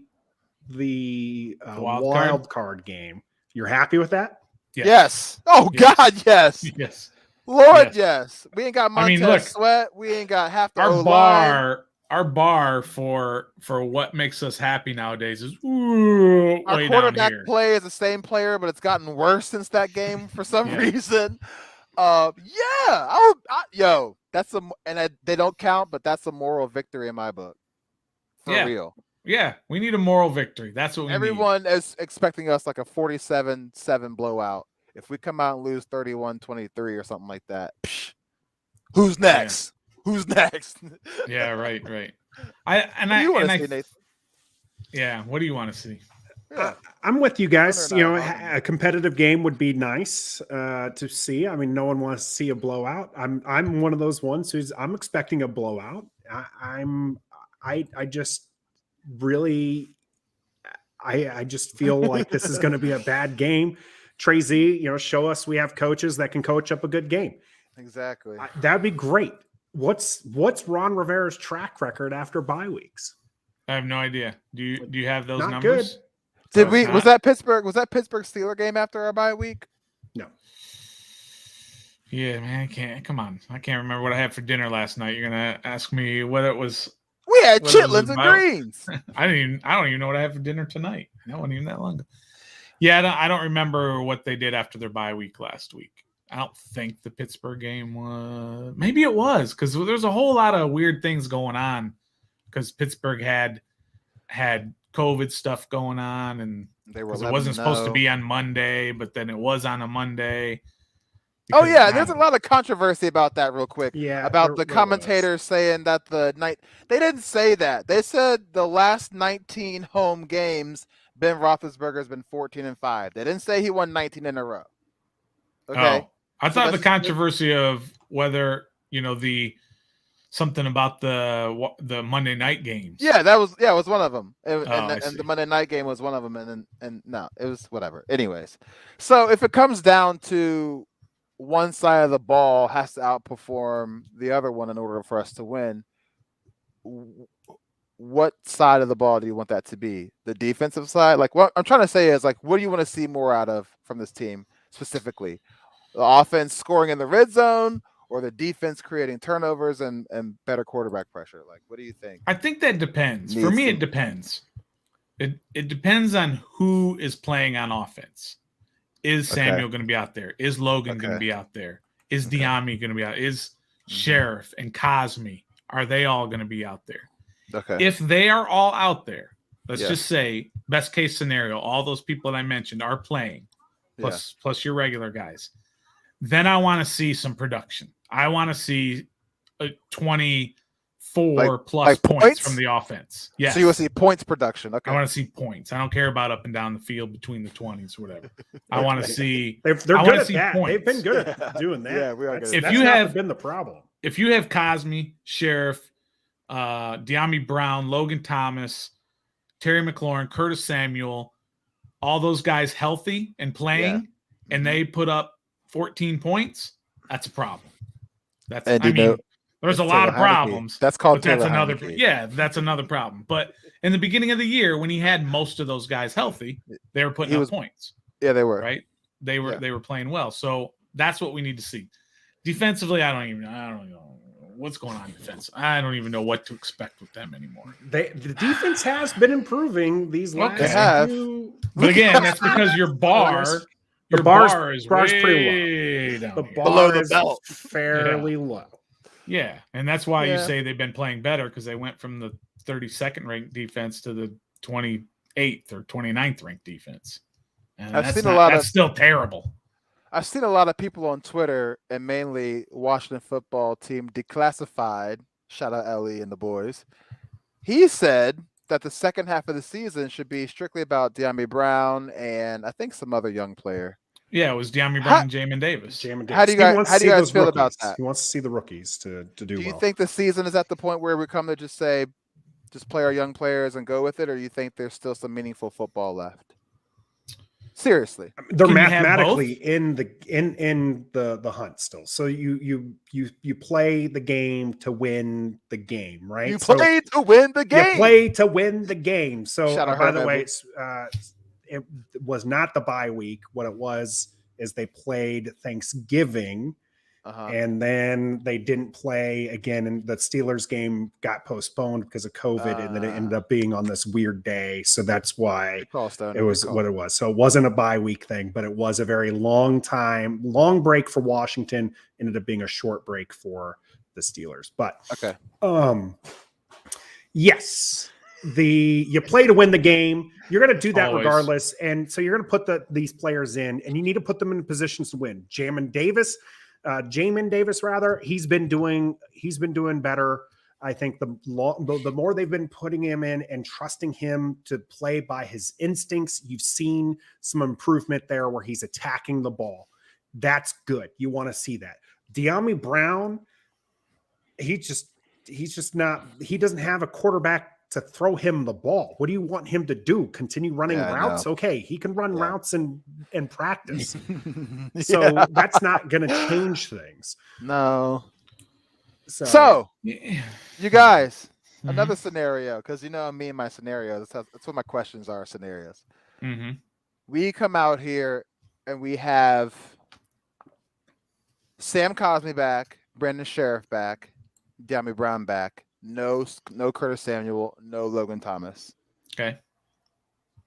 Speaker 2: wild card game, you're happy with that?
Speaker 3: Yes. Oh yes. God, yes.
Speaker 1: Yes.
Speaker 3: Lord, yes. We ain't got Montez Sweat. We ain't got half the
Speaker 1: Our bar for what makes us happy nowadays is
Speaker 3: our quarterback play is the same player, but it's gotten worse since that game for some reason. Yo, they don't count, but that's a moral victory in my book. For real.
Speaker 1: Yeah, we need a moral victory. That's what we need.
Speaker 3: Everyone is expecting us like a 47-7 blowout. If we come out and lose 31-23 or something like that, who's next? Yeah. Who's next?
Speaker 1: Yeah, right.
Speaker 3: Nathan?
Speaker 1: Yeah, what do you want to see?
Speaker 2: Yeah. I'm with you guys. A competitive game would be nice to see. I mean, no one wants to see a blowout. I'm one of those ones I'm expecting a blowout. I just feel like this is going to be a bad game. Trey Z, show us we have coaches that can coach up a good game.
Speaker 3: Exactly.
Speaker 2: That'd be great. What's Ron Rivera's track record after bye weeks?
Speaker 1: I have no idea. Do you have those
Speaker 2: Not
Speaker 1: numbers?
Speaker 2: Good.
Speaker 3: Was that Pittsburgh Steeler game after our bye week?
Speaker 2: No.
Speaker 1: Yeah, man, I can't remember what I had for dinner last night. You're gonna ask me whether it was.
Speaker 3: We had chitlins and greens.
Speaker 1: I don't even know what I had for dinner tonight. That wasn't even that long ago. Yeah, I don't remember what they did after their bye week last week. I don't think the Pittsburgh game was. Maybe it was, because there's a whole lot of weird things going on. Because Pittsburgh had COVID stuff going on, and it wasn't supposed to be on Monday, but then it was on a Monday.
Speaker 3: Oh yeah, there's a lot of controversy about that. Real quick, about the commentators saying that they didn't say that. They said the last 19 home games, Ben Roethlisberger's been 14-5. They didn't say he won 19 in a row. Okay,
Speaker 1: I thought the controversy of whether something about the Monday night games.
Speaker 3: Yeah, it was one of them, and the Monday night game was one of them, and no, it was whatever. Anyways, so if it comes down to one side of the ball has to outperform the other one in order for us to win, what side of the ball do you want that to be? The defensive side? Like, what I'm trying to say is, like, what do you want to see more out of from this team specifically? The offense scoring in the red zone, or the defense creating turnovers and better quarterback pressure? Like, what do you think?
Speaker 1: I think that depends. For me, it depends. It depends on who is playing on offense. Is Samuel going to be out there? Is Logan going to be out there? Is Diami going to be out? Is Sheriff and Cosme, are they all going to be out there?
Speaker 3: Okay.
Speaker 1: If they are all out there, let's just say best case scenario, all those people that I mentioned are playing, plus your regular guys. Then I want to see some production. I want to see 24 plus points from the offense. Yeah.
Speaker 3: So you want to see points production. Okay.
Speaker 1: I want to see points. I don't care about up and down the field between the 20s or whatever. I want to see.
Speaker 2: They're good at that. Points. They've been good at doing that.
Speaker 3: Yeah, we are good.
Speaker 1: If you have
Speaker 2: been the problem.
Speaker 1: If you have Cosme, Sheriff, Diami Brown, Logan Thomas, Terry McLaurin, Curtis Samuel, all those guys healthy and playing, and they put up 14 points, that's a problem. There's a lot of problems.
Speaker 3: That's called
Speaker 1: that's another. Yeah, that's another problem. But in the beginning of the year, when he had most of those guys healthy, they were putting up points.
Speaker 3: Yeah, they were.
Speaker 1: Right? They were playing well. So that's what we need to see. Defensively, I don't know what's going on defensively. I don't even know what to expect with them anymore.
Speaker 2: The defense has been improving these last few.
Speaker 1: But again, that's because your bar is pretty low.
Speaker 2: The bar below the belt, fairly low.
Speaker 1: Yeah, and that's why you say they've been playing better, because they went from the 32nd ranked defense to the 28th or 29th ranked defense. And that's still terrible.
Speaker 3: I've seen a lot of people on Twitter, and mainly Washington football team Declassified, shout out Ellie and the boys. He said that the second half of the season should be strictly about Diami Brown and I think some other young player.
Speaker 1: Yeah, it was Diami Brown and Jamin Davis.
Speaker 3: How do you guys feel about that?
Speaker 2: He wants to see the rookies to do well.
Speaker 3: Do you think the season is at the point where we come to just play our young players and go with it, or do you think there's still some meaningful football left? Seriously,
Speaker 2: they're mathematically in the hunt still. So you play the game to win the game, right?
Speaker 3: You play to win the game.
Speaker 2: You play to win the game. So by the way, it was not the bye week. What it was is they played Thanksgiving, And then they didn't play again, and the Steelers game got postponed because of COVID, and then it ended up being on this weird day. So that's why it was what it was. So it wasn't a bye week thing, but it was a very long break for Washington. Ended up being a short break for the Steelers. But yes, you play to win the game. You're going to do that
Speaker 1: Always.
Speaker 2: regardless, and so you're going to put these players in, and you need to put them in positions to win. Jamin Davis, he's been doing better. I think the more they've been putting him in and trusting him to play by his instincts, you've seen some improvement there where he's attacking the ball. That's good. You want to see that. De'Ami Brown, he doesn't have a quarterback to throw him the ball. What do you want him to do? Continue running routes? Okay, he can run routes in practice. So that's not going to change things.
Speaker 3: No. So you guys, another scenario, because me and my scenarios, that's what my questions are, scenarios. We come out here and we have Sam Cosmi back, Brendan Sheriff back, De'Ami Brown back, no Curtis Samuel, no Logan Thomas.
Speaker 1: Okay.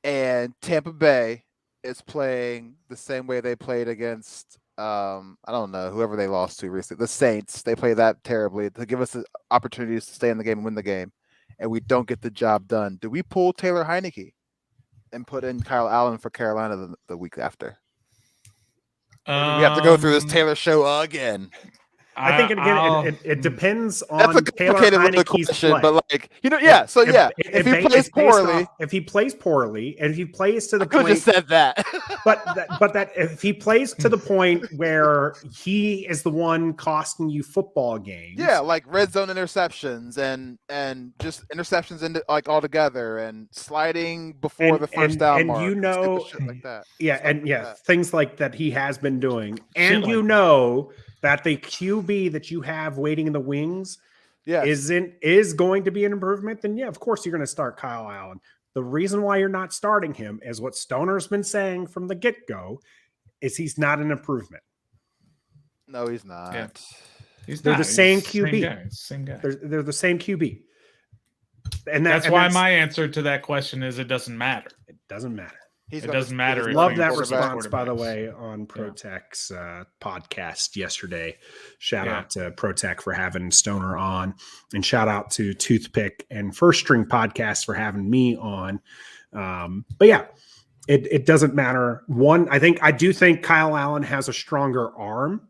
Speaker 3: And Tampa Bay is playing the same way they played against I don't know, whoever they lost to recently. The Saints. They play that terribly to give us the opportunities to stay in the game and win the game. And we don't get the job done. Do we pull Taylor Heineke and put in Kyle Allen for Carolina the week after? We have to go through this Taylor show again.
Speaker 2: I think it depends on
Speaker 3: that's a
Speaker 2: Taylor
Speaker 3: Heineke's
Speaker 2: question,
Speaker 3: play. But if he plays poorly,
Speaker 2: and if he plays to the
Speaker 3: I could
Speaker 2: point,
Speaker 3: have just said that.
Speaker 2: but if he plays to the point where he is the one costing you football games,
Speaker 3: like red zone interceptions and just interceptions into like all together and sliding before the first down mark,
Speaker 2: shit like
Speaker 3: that.
Speaker 2: things like that he has been doing, and that the QB that you have waiting in the wings is going to be an improvement, then of course you're going to start Kyle Allen. The reason why you're not starting him is what Stoner's been saying from the get-go is he's not an improvement.
Speaker 3: No, he's not.
Speaker 1: Yeah.
Speaker 2: They're the same QB.
Speaker 1: Same guy.
Speaker 2: They're the same QB. And
Speaker 1: that's why my answer to that question is it doesn't matter.
Speaker 2: It doesn't matter.
Speaker 1: It doesn't matter.
Speaker 2: Love that response, by the way, on ProTech's podcast yesterday. Shout out to ProTech for having Stoner on, and shout out to Toothpick and First String Podcast for having me on. It doesn't matter. I do think Kyle Allen has a stronger arm.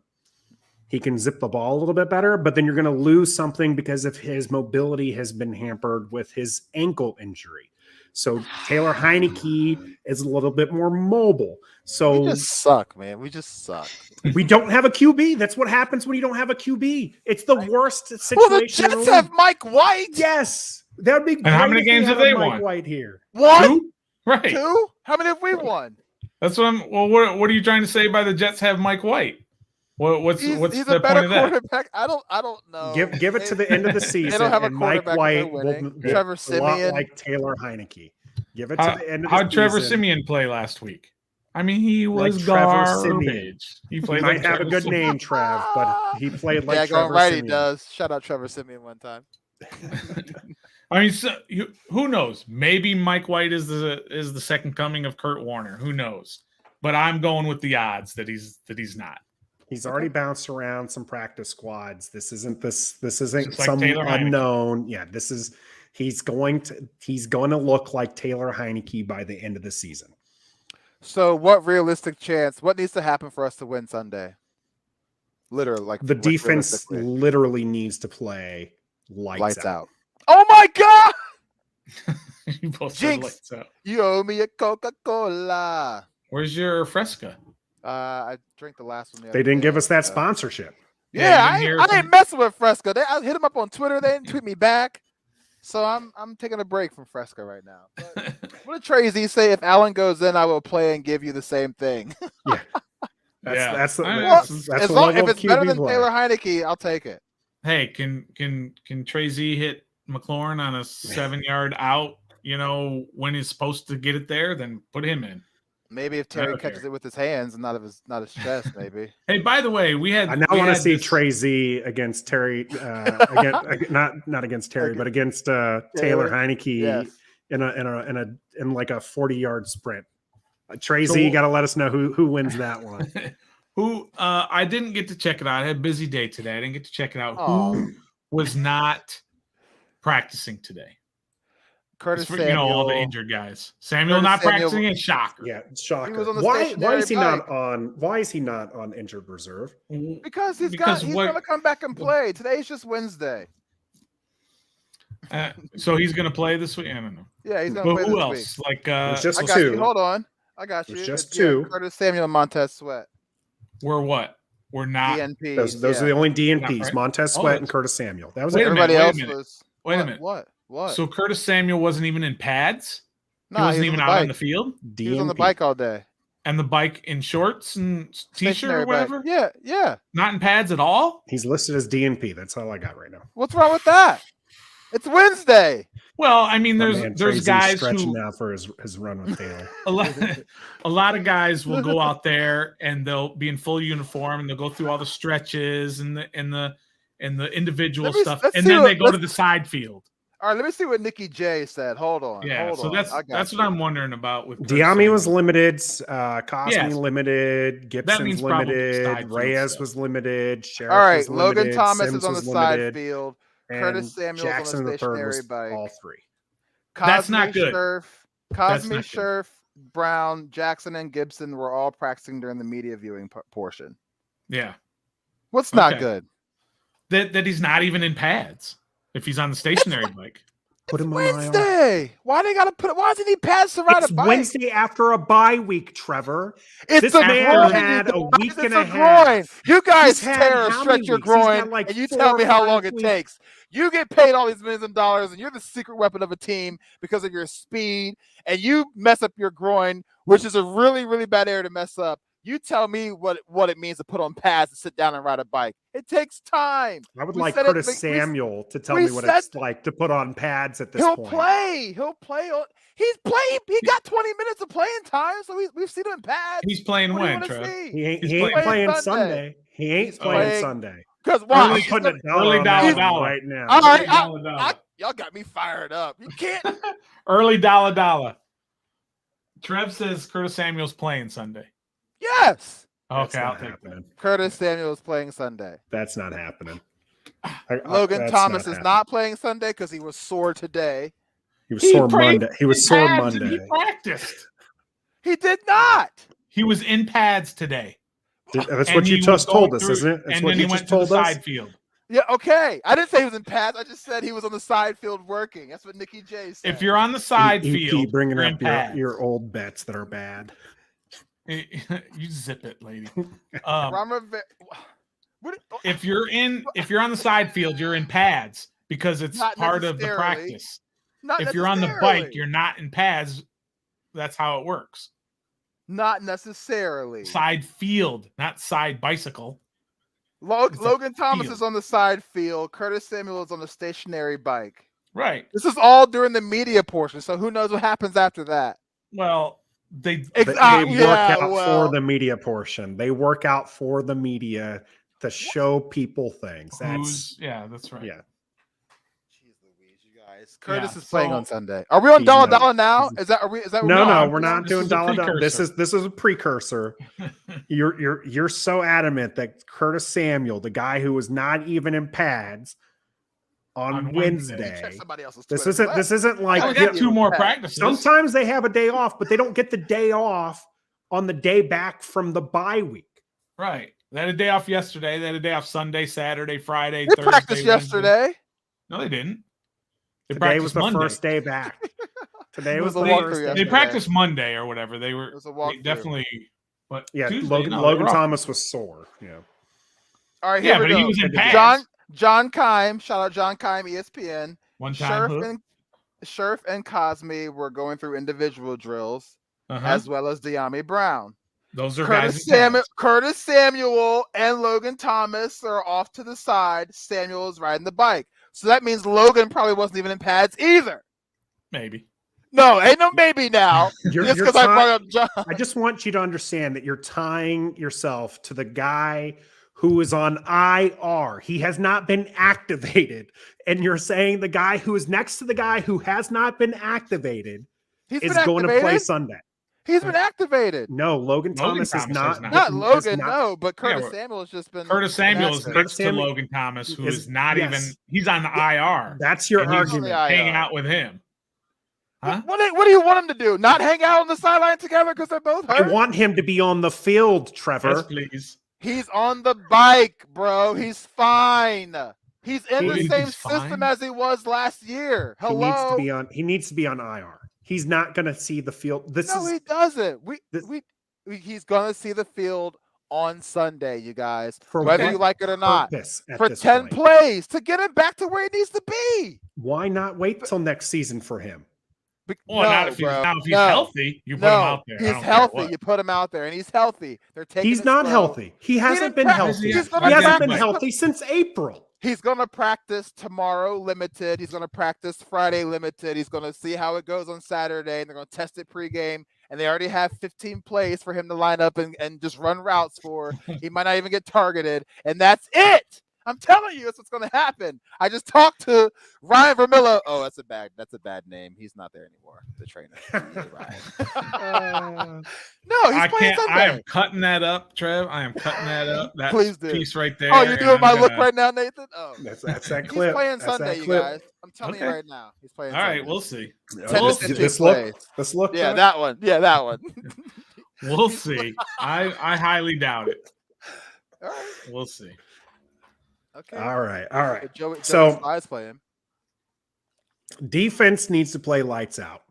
Speaker 2: He can zip the ball a little bit better, but then you're going to lose something because of his mobility has been hampered with his ankle injury. So Taylor Heineke is a little bit more mobile. So
Speaker 3: we just suck, man. We just suck.
Speaker 2: We don't have a QB. That's what happens when you don't have a QB. It's the worst situation.
Speaker 3: Well, the Jets have Mike White.
Speaker 2: Yes, that would be great.
Speaker 1: And how many games have they won?
Speaker 2: Mike White here.
Speaker 3: 1,
Speaker 1: 2? Right.
Speaker 3: 2. How many have we won?
Speaker 1: That's what I'm. Well, what are you trying to say by the Jets have Mike White? What's
Speaker 3: he's
Speaker 1: the
Speaker 3: a better
Speaker 1: point of
Speaker 3: quarterback? I don't know.
Speaker 2: Give it to the end of the season.
Speaker 3: They don't have a
Speaker 2: and Mike White will
Speaker 3: Trevor Siemian,
Speaker 2: like Taylor Heineke. Give it to the end of the season.
Speaker 1: How'd Trevor Siemian play last week? I mean, he was garbage. He played
Speaker 2: might have a good name, Trev, but he played like Trevor
Speaker 3: right.
Speaker 2: Siemian.
Speaker 3: He does. Shout out Trevor Siemian one time.
Speaker 1: I mean, who knows? Maybe Mike White is the second coming of Kurt Warner. Who knows? But I'm going with the odds that he's not.
Speaker 2: He's already bounced around some practice squads. This isn't
Speaker 1: Just
Speaker 2: some
Speaker 1: like
Speaker 2: unknown. Yeah, he's going to look like Taylor Heineke by the end of the season.
Speaker 3: So what needs to happen for us to win Sunday? Literally, like
Speaker 2: the defense literally needs to play lights out.
Speaker 3: Oh my God!
Speaker 1: You both
Speaker 3: Jinx,
Speaker 1: lights out.
Speaker 3: You owe me a Coca-Cola.
Speaker 1: Where's your Fresca?
Speaker 3: I drank the last one.
Speaker 2: They didn't give us that sponsorship.
Speaker 3: I ain't messing with Fresca. I hit them up on Twitter. They didn't tweet me back. So I'm taking a break from Fresca right now. But what did Tracy say? If Allen goes in, I will play and give you the same thing.
Speaker 2: Yeah. That's
Speaker 3: as long if it's better than Taylor Heineke, I'll take it.
Speaker 1: Hey, can Tracy hit McLaurin on a 7-yard out? When he's supposed to get it there, then put him in.
Speaker 3: Maybe if Terry catches it with his hands and not his chest, maybe.
Speaker 1: Hey, by the way,
Speaker 2: I now want to see Trey Z against Terry, not against Terry, but against Taylor Heineke in like a 40-yard sprint. Trey Z, you got to let us know who wins that one.
Speaker 1: I didn't get to check it out. I had a busy day today. I didn't get to check it out.
Speaker 3: Aww.
Speaker 1: Who was not practicing today?
Speaker 3: Curtis Samuel.
Speaker 1: All the injured guys. Samuel not practicing is shocker.
Speaker 2: Yeah, shocker.
Speaker 3: He was on the
Speaker 2: why is he
Speaker 3: bike.
Speaker 2: why is he not on injured reserve?
Speaker 3: Because he's going to come back and play. Today's just Wednesday.
Speaker 1: So he's going to play this week? I don't know.
Speaker 3: Yeah, he's going to play this week.
Speaker 1: Who else? Like
Speaker 2: just
Speaker 3: I got
Speaker 2: two.
Speaker 3: You. Hold on. I got you.
Speaker 2: Just two.
Speaker 3: Curtis Samuel and Montez Sweat.
Speaker 1: We're what? We're not.
Speaker 3: DNPs.
Speaker 2: Those are the only DNPs.
Speaker 1: Right.
Speaker 2: Montez Sweat and Curtis Samuel. That was
Speaker 3: everybody else
Speaker 2: was.
Speaker 1: Wait a minute.
Speaker 3: What?
Speaker 1: So Curtis Samuel wasn't even in pads?
Speaker 3: No,
Speaker 1: he wasn't even out on the field?
Speaker 3: He was on the bike all day.
Speaker 1: And the bike in shorts and t-shirt or whatever?
Speaker 3: Bike. Yeah.
Speaker 1: Not in pads at all?
Speaker 2: He's listed as DNP. That's all I got right now.
Speaker 3: What's wrong with that? It's Wednesday.
Speaker 1: Well, I mean, there's guys
Speaker 2: stretching
Speaker 1: who
Speaker 2: now for his run with Taylor.
Speaker 1: a lot of guys will go out there and they'll be in full uniform and they'll go through all the stretches and the individual stuff, and then they go to the side field.
Speaker 3: All right, let me see what Nikki J said. Hold on.
Speaker 1: Yeah,
Speaker 3: hold
Speaker 1: so
Speaker 3: on.
Speaker 1: that's what I'm wondering about with
Speaker 2: Diami was limited, Cosme limited, Gibson's limited, Reyes was limited, Sheriff
Speaker 3: all right,
Speaker 2: was limited,
Speaker 3: Logan Thomas
Speaker 2: Sims
Speaker 3: is on the side field. Curtis Samuel
Speaker 2: Jackson
Speaker 3: on the stationary
Speaker 2: was
Speaker 3: bike.
Speaker 2: all three.
Speaker 1: That's not good.
Speaker 3: Cosme, Scherf, Brown, Jackson, and Gibson were all practicing during the media viewing portion.
Speaker 1: Yeah.
Speaker 3: What's not good?
Speaker 1: That he's not even in pads if he's on the stationary bike.
Speaker 2: Put him on
Speaker 3: Wednesday. Why they gotta put it? Why does he need pads to ride a bike?
Speaker 2: Wednesday after a bye week, Trevor.
Speaker 3: This
Speaker 2: man had a week and a half.
Speaker 3: You guys stretch your groin, and you tell me how long it takes. You get paid all these millions of dollars, and you're the secret weapon of a team because of your speed, and you mess up your groin, which is a really, really bad area to mess up. You tell me what it means to put on pads and sit down and ride a bike. It takes time.
Speaker 2: I would like Curtis Samuel to tell me what it's like to put on pads at this point.
Speaker 3: He'll play. He's playing. He got 20 minutes of playing time, so we've seen him in pads.
Speaker 1: He's playing when, Trev?
Speaker 2: He ain't playing Sunday. He ain't playing Sunday.
Speaker 3: Because why?
Speaker 1: Early dollar
Speaker 2: right now.
Speaker 3: All right, y'all got me fired up. You can't.
Speaker 1: Early dollar. Trev says Curtis Samuel's playing Sunday.
Speaker 3: Yes.
Speaker 1: Okay, I'll take that.
Speaker 3: Curtis Samuel is playing Sunday.
Speaker 2: That's not happening.
Speaker 3: Logan Thomas is not playing Sunday because he was sore today.
Speaker 2: He was sore Monday. He was sore Monday.
Speaker 1: He practiced.
Speaker 3: He did not.
Speaker 1: He was in pads today.
Speaker 2: That's what you just told us, isn't it? That's what you just told us.
Speaker 1: Side field.
Speaker 3: Yeah, okay. I didn't say he was in pads. I just said he was on the side field working. That's what Nikki J said.
Speaker 1: If you're on the side field,
Speaker 2: keep bringing up your old bets that are bad.
Speaker 1: You zip it, lady. If you're on the side field, you're in pads because it's part of the practice. If you're on the bike, you're not in pads. That's how it works.
Speaker 3: Not necessarily.
Speaker 1: Side field, not side bicycle.
Speaker 3: Logan Thomas is on the side field. Curtis Samuel is on the stationary bike.
Speaker 1: Right.
Speaker 3: This is all during the media portion, so who knows what happens after that?
Speaker 1: Well, they
Speaker 2: work out for the media portion. They work out for the media to show people things. That's
Speaker 1: right.
Speaker 2: Yeah.
Speaker 3: Jeez Louise, you guys. Curtis is playing on Sunday. Are we on Dollar now? Is that
Speaker 2: No, we're not doing Dollar. This is a precursor. You're so adamant that Curtis Samuel, the guy who was not even in pads on Wednesday. This isn't like
Speaker 1: we got two more practices.
Speaker 2: Sometimes they have a day off, but they don't get the day off on the day back from the bye week.
Speaker 1: Right. They had a day off yesterday. They had a day off Sunday, Saturday, Friday,
Speaker 3: Thursday.
Speaker 1: They
Speaker 3: practiced yesterday.
Speaker 1: No, they didn't.
Speaker 2: Today was the first day back. Today was the
Speaker 3: first
Speaker 2: day.
Speaker 1: They practiced Monday or whatever. They were definitely. But
Speaker 2: yeah,
Speaker 1: Tuesday,
Speaker 2: Logan Thomas was sore. Yeah.
Speaker 3: All right. Here we go.
Speaker 1: He was in pads.
Speaker 3: John Keim, shout out John Keim, ESPN.
Speaker 1: One time,
Speaker 3: Scherf and Cosme were going through individual drills, as well as Diami Brown.
Speaker 1: Those are
Speaker 3: Curtis Samuel and Logan Thomas are off to the side. Samuel is riding the bike, so that means Logan probably wasn't even in pads either.
Speaker 1: Maybe.
Speaker 3: No, ain't no maybe now. Just because I brought up John.
Speaker 2: I just want you to understand that you're tying yourself to the guy who is on IR. He has not been activated. And you're saying the guy who is next to the guy who has not been activated is going to play Sunday.
Speaker 3: He's been activated.
Speaker 2: No, Logan Thomas is not.
Speaker 3: Not Logan, no, but Curtis Samuel has just been.
Speaker 1: Curtis Samuel is next to Logan Thomas, who is not even. He's on the IR.
Speaker 2: That's your argument.
Speaker 1: Hanging out with him. Huh?
Speaker 3: What do you want him to do? Not hang out on the sideline together because they're both hurt?
Speaker 2: I want him to be on the field, Trevor.
Speaker 1: Yes, please.
Speaker 3: He's on the bike, bro. He's fine. He's in the same system as he was last year. Hello.
Speaker 2: He needs to be on IR. He's not going to see the field.
Speaker 3: He doesn't. He's going to see the field on Sunday, you guys, whether you like it or not. For 10 plays to get him back to where he needs to be.
Speaker 2: Why not wait till next season for him?
Speaker 1: Not if he's healthy. You put him out there.
Speaker 3: He's healthy. You put him out there, and he's healthy.
Speaker 2: He's not healthy. He hasn't been healthy. He hasn't been healthy since April.
Speaker 3: He's going to practice tomorrow limited. He's going to practice Friday limited. He's going to see how it goes on Saturday, and they're going to test it pregame. And they already have 15 plays for him to line up and just run routes for. He might not even get targeted, and that's it. I'm telling you, that's what's going to happen. I just talked to Ryan Vermillo. Oh, that's a bad name. He's not there anymore. The trainer. No, he's playing Sunday.
Speaker 1: I am cutting that up, Trev. I am cutting that up. That
Speaker 3: Please do.
Speaker 1: Piece right there.
Speaker 3: Oh, you're doing my look right now, Nathan? Oh,
Speaker 2: that's that clip.
Speaker 3: He's playing Sunday, you guys. I'm telling you right now. He's playing Sunday.
Speaker 1: All right, we'll see.
Speaker 2: This look.
Speaker 3: Yeah, that one. Yeah, that one.
Speaker 1: We'll see. I highly doubt it.
Speaker 3: All right.
Speaker 1: We'll see.
Speaker 2: Okay. All right.
Speaker 3: Joey Sly's playing.
Speaker 2: Defense needs to play lights out.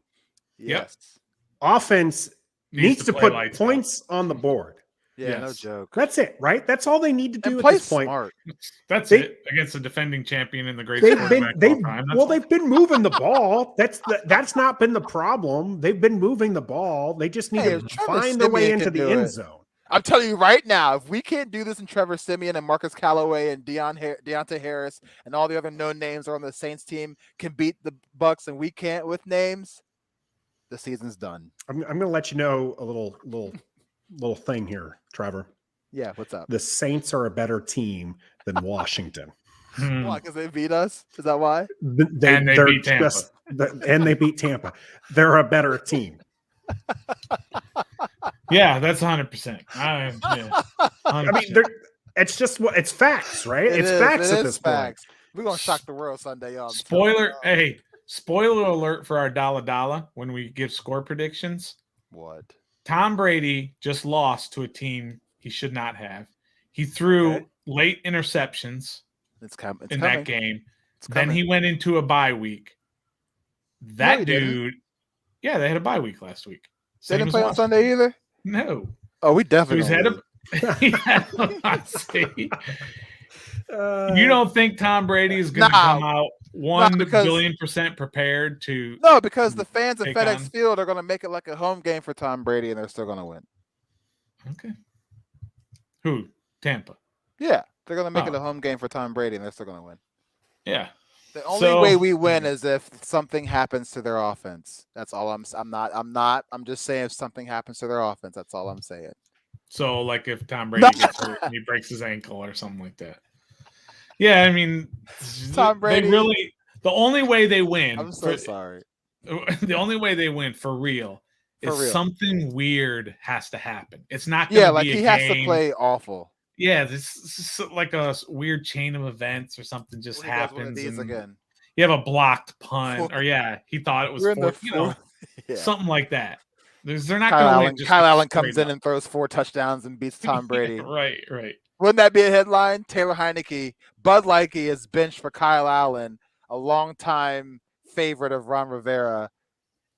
Speaker 3: Yes.
Speaker 2: Offense needs to put points on the board.
Speaker 3: Yeah, no joke.
Speaker 2: That's it, right? That's all they need to do at
Speaker 3: play
Speaker 2: this point.
Speaker 3: Smart.
Speaker 1: That's it against the defending champion in the greatest quarterback of all time.
Speaker 2: They've been moving the ball. That's not been the problem. They've been moving the ball. They just need to find their way into the end zone.
Speaker 3: I'm telling you right now, if we can't do this, and Trevor Siemian and Marcus Callaway and Deontay Harris and all the other known names are on the Saints team can beat the Bucs, and we can't with names, the season's done.
Speaker 2: I'm going to let you know a little thing here, Trevor.
Speaker 3: Yeah, what's up?
Speaker 2: The Saints are a better team than Washington.
Speaker 3: Why? Because they beat us? Is that why?
Speaker 1: They beat Tampa.
Speaker 2: And they beat Tampa. They're a better team.
Speaker 1: Yeah, that's 100%. I mean,
Speaker 2: it's just it's facts, right? It's facts at this point.
Speaker 3: We're gonna shock the world Sunday, y'all.
Speaker 1: Spoiler alert for our Dalla when we give score predictions.
Speaker 3: What?
Speaker 1: Tom Brady just lost to a team he should not have. He threw late interceptions in that game. Then he went into a bye week. That dude, they had a bye week last week.
Speaker 3: They didn't play on Sunday either?
Speaker 1: No.
Speaker 3: Oh, we definitely
Speaker 1: you don't think Tom Brady is going to come out 1 billion% prepared to?
Speaker 3: No, because the fans at FedEx Field are going to make it like a home game for Tom Brady, and they're still going to win.
Speaker 1: Okay. Who? Tampa.
Speaker 3: Yeah, they're going to make it a home game for Tom Brady, and they're still going to win.
Speaker 1: Yeah.
Speaker 3: The only way we win is if something happens to their offense. That's all I'm just saying if something happens to their offense. That's all I'm saying.
Speaker 1: So, like if Tom Brady gets hurt and he breaks his ankle or something like that. Yeah, I mean,
Speaker 3: Tom Brady.
Speaker 1: The only way they win.
Speaker 3: I'm so sorry.
Speaker 1: The only way they win for real is something weird has to happen. It's not going to be
Speaker 3: he has to play awful.
Speaker 1: Yeah, this is like a weird chain of events or something just happens.
Speaker 3: Again.
Speaker 1: You have a blocked punt, or he thought it was something like that. They're not going to win.
Speaker 3: Kyle Allen comes in and throws 4 touchdowns and beats Tom Brady.
Speaker 1: Right.
Speaker 3: Wouldn't that be a headline? Taylor Heineke, Bud Likey is benched for Kyle Allen, a longtime favorite of Ron Rivera,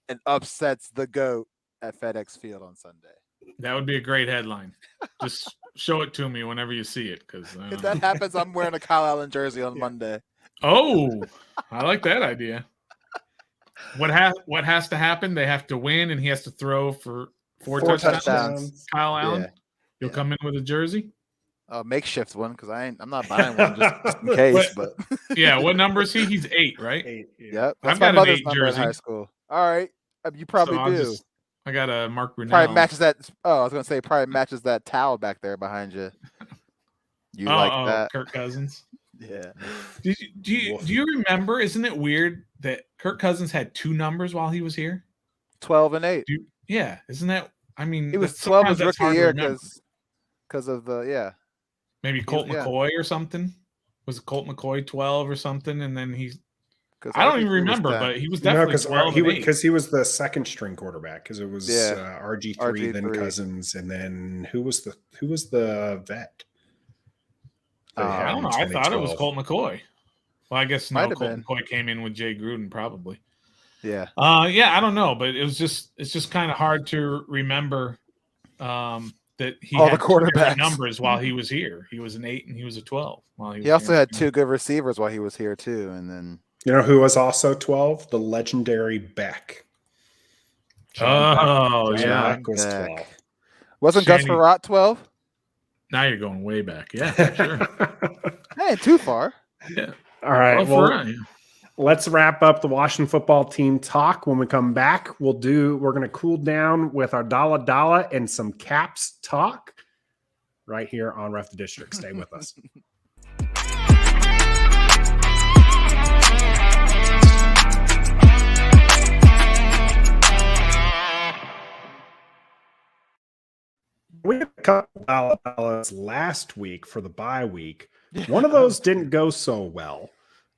Speaker 3: and upsets the GOAT at FedEx Field on Sunday.
Speaker 1: That would be a great headline. Just show it to me whenever you see it, because
Speaker 3: if that happens, I'm wearing a Kyle Allen jersey on Monday.
Speaker 1: Oh, I like that idea. What has to happen? They have to win, and he has to throw for 4 touchdowns. Kyle Allen, you'll come in with a jersey.
Speaker 3: Makeshift one, because I'm not buying one just in case. But
Speaker 1: yeah, what number is he? He's 8, right?
Speaker 2: 8.
Speaker 3: Yep,
Speaker 1: I've got an 8
Speaker 3: jersey in high school. All right. You probably do.
Speaker 1: I got a Mark Brunell.
Speaker 3: Probably matches that. Oh, I was gonna say probably matches that towel back there behind you. You like that?
Speaker 1: Kirk Cousins.
Speaker 3: Yeah.
Speaker 1: Do you remember? Isn't it weird that Kirk Cousins had 2 numbers while he was here?
Speaker 3: 12 and 8.
Speaker 1: Yeah, isn't that? I mean,
Speaker 3: he was 12 his rookie year because of the
Speaker 1: maybe Colt McCoy or something. Was it Colt McCoy 12 or something? And then I don't even remember, but he was definitely 12
Speaker 2: because he was the second string quarterback because it was RG3, then Cousins, and then who was the vet?
Speaker 1: I don't know. I thought it was Colt McCoy. Well, I guess no. Colt McCoy came in with Jay Gruden, probably.
Speaker 3: Yeah.
Speaker 1: I don't know, but it's just kind of hard to remember that he
Speaker 3: all
Speaker 1: had
Speaker 3: the quarterback
Speaker 1: numbers while he was here. He was an 8 and he was a 12 while he was
Speaker 3: He also
Speaker 1: here.
Speaker 3: had 2 good receivers while he was here too, and then
Speaker 2: you know who was also 12? The legendary Beck.
Speaker 1: Beck
Speaker 2: was 12.
Speaker 3: Wasn't Gus Farrat 12?
Speaker 1: Now you're going way back. Yeah, sure.
Speaker 3: Hey, too far.
Speaker 1: Yeah.
Speaker 2: All right. Well, let's wrap up the Washington football team talk. When we come back, we're going to cool down with our Dalla and some Caps talk right here on Ref the District. Stay with us. We had a couple dollars last week for the bye week. One of those didn't go so well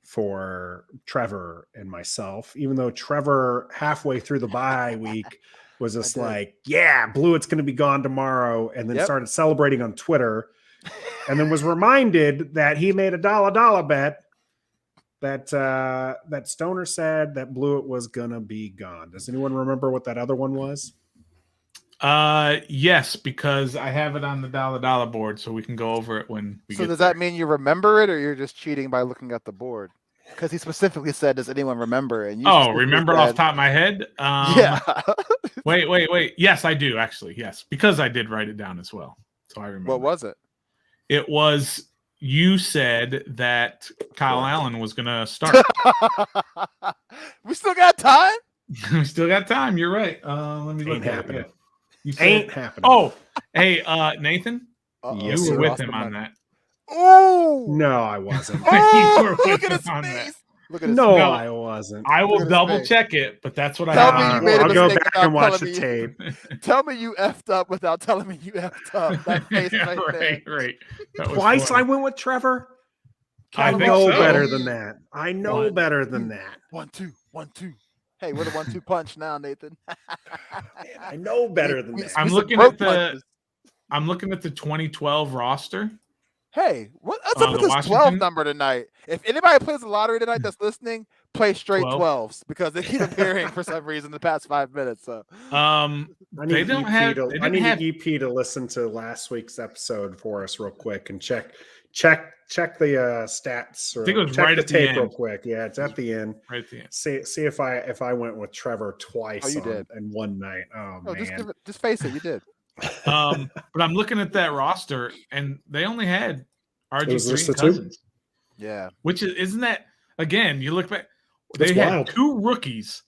Speaker 2: for Trevor and myself, even though Trevor halfway through the bye week was just like, Blewett going to be gone tomorrow, and then started celebrating on Twitter, and then was reminded that he made a $1 bet that Stoner said that Blewett was going to be gone. Does anyone remember what that other one was?
Speaker 1: Yes, because I have it on the dollar board, so we can go over it when we get
Speaker 3: does
Speaker 1: there.
Speaker 3: That mean you remember it, or you're just cheating by looking at the board? Because he specifically said, "Does anyone remember it?" And you
Speaker 1: remember off the top of my head? Wait. Yes, I do actually. Yes, because I did write it down as well, so I remember.
Speaker 3: What was it?
Speaker 1: It was you said that Kyle Allen was going to start.
Speaker 3: We still got time.
Speaker 1: We still got time. You're right. Let me look.
Speaker 2: Ain't happening.
Speaker 1: You said,
Speaker 2: ain't happening.
Speaker 1: Oh, hey, Nathan,
Speaker 2: yes,
Speaker 1: you were with him on that.
Speaker 2: Oh no, I wasn't.
Speaker 3: Look at his face.
Speaker 2: No, I wasn't.
Speaker 1: I will double check it, but that's what I have.
Speaker 2: I'll go back and watch the tape.
Speaker 3: Tell me you effed up without telling me you effed up. That face
Speaker 1: right.
Speaker 2: Twice I went with Trevor. I know better than that. I know better than that.
Speaker 3: 1, 2, 1, 2. Hey, we're the 1-2 punch now, Nathan.
Speaker 2: I know better than that.
Speaker 1: I'm looking at the 2012 roster.
Speaker 3: Hey, what's up with this 12 number tonight? If anybody plays the lottery tonight that's listening, play straight 12s because they keep appearing for some reason the past 5 minutes. So
Speaker 2: I need EP to listen to last week's episode for us real quick and check the stats.
Speaker 1: I think it was right at the
Speaker 2: tape
Speaker 1: end.
Speaker 2: Real quick. Yeah, it's at the end.
Speaker 1: Right at the end.
Speaker 2: See if I went with Trevor twice in one night. Oh man,
Speaker 3: just face it, you did.
Speaker 1: But I'm looking at that roster, and they only had RG3 and Cousins.
Speaker 3: Yeah,
Speaker 1: which isn't that again? You look back, they had 2 rookies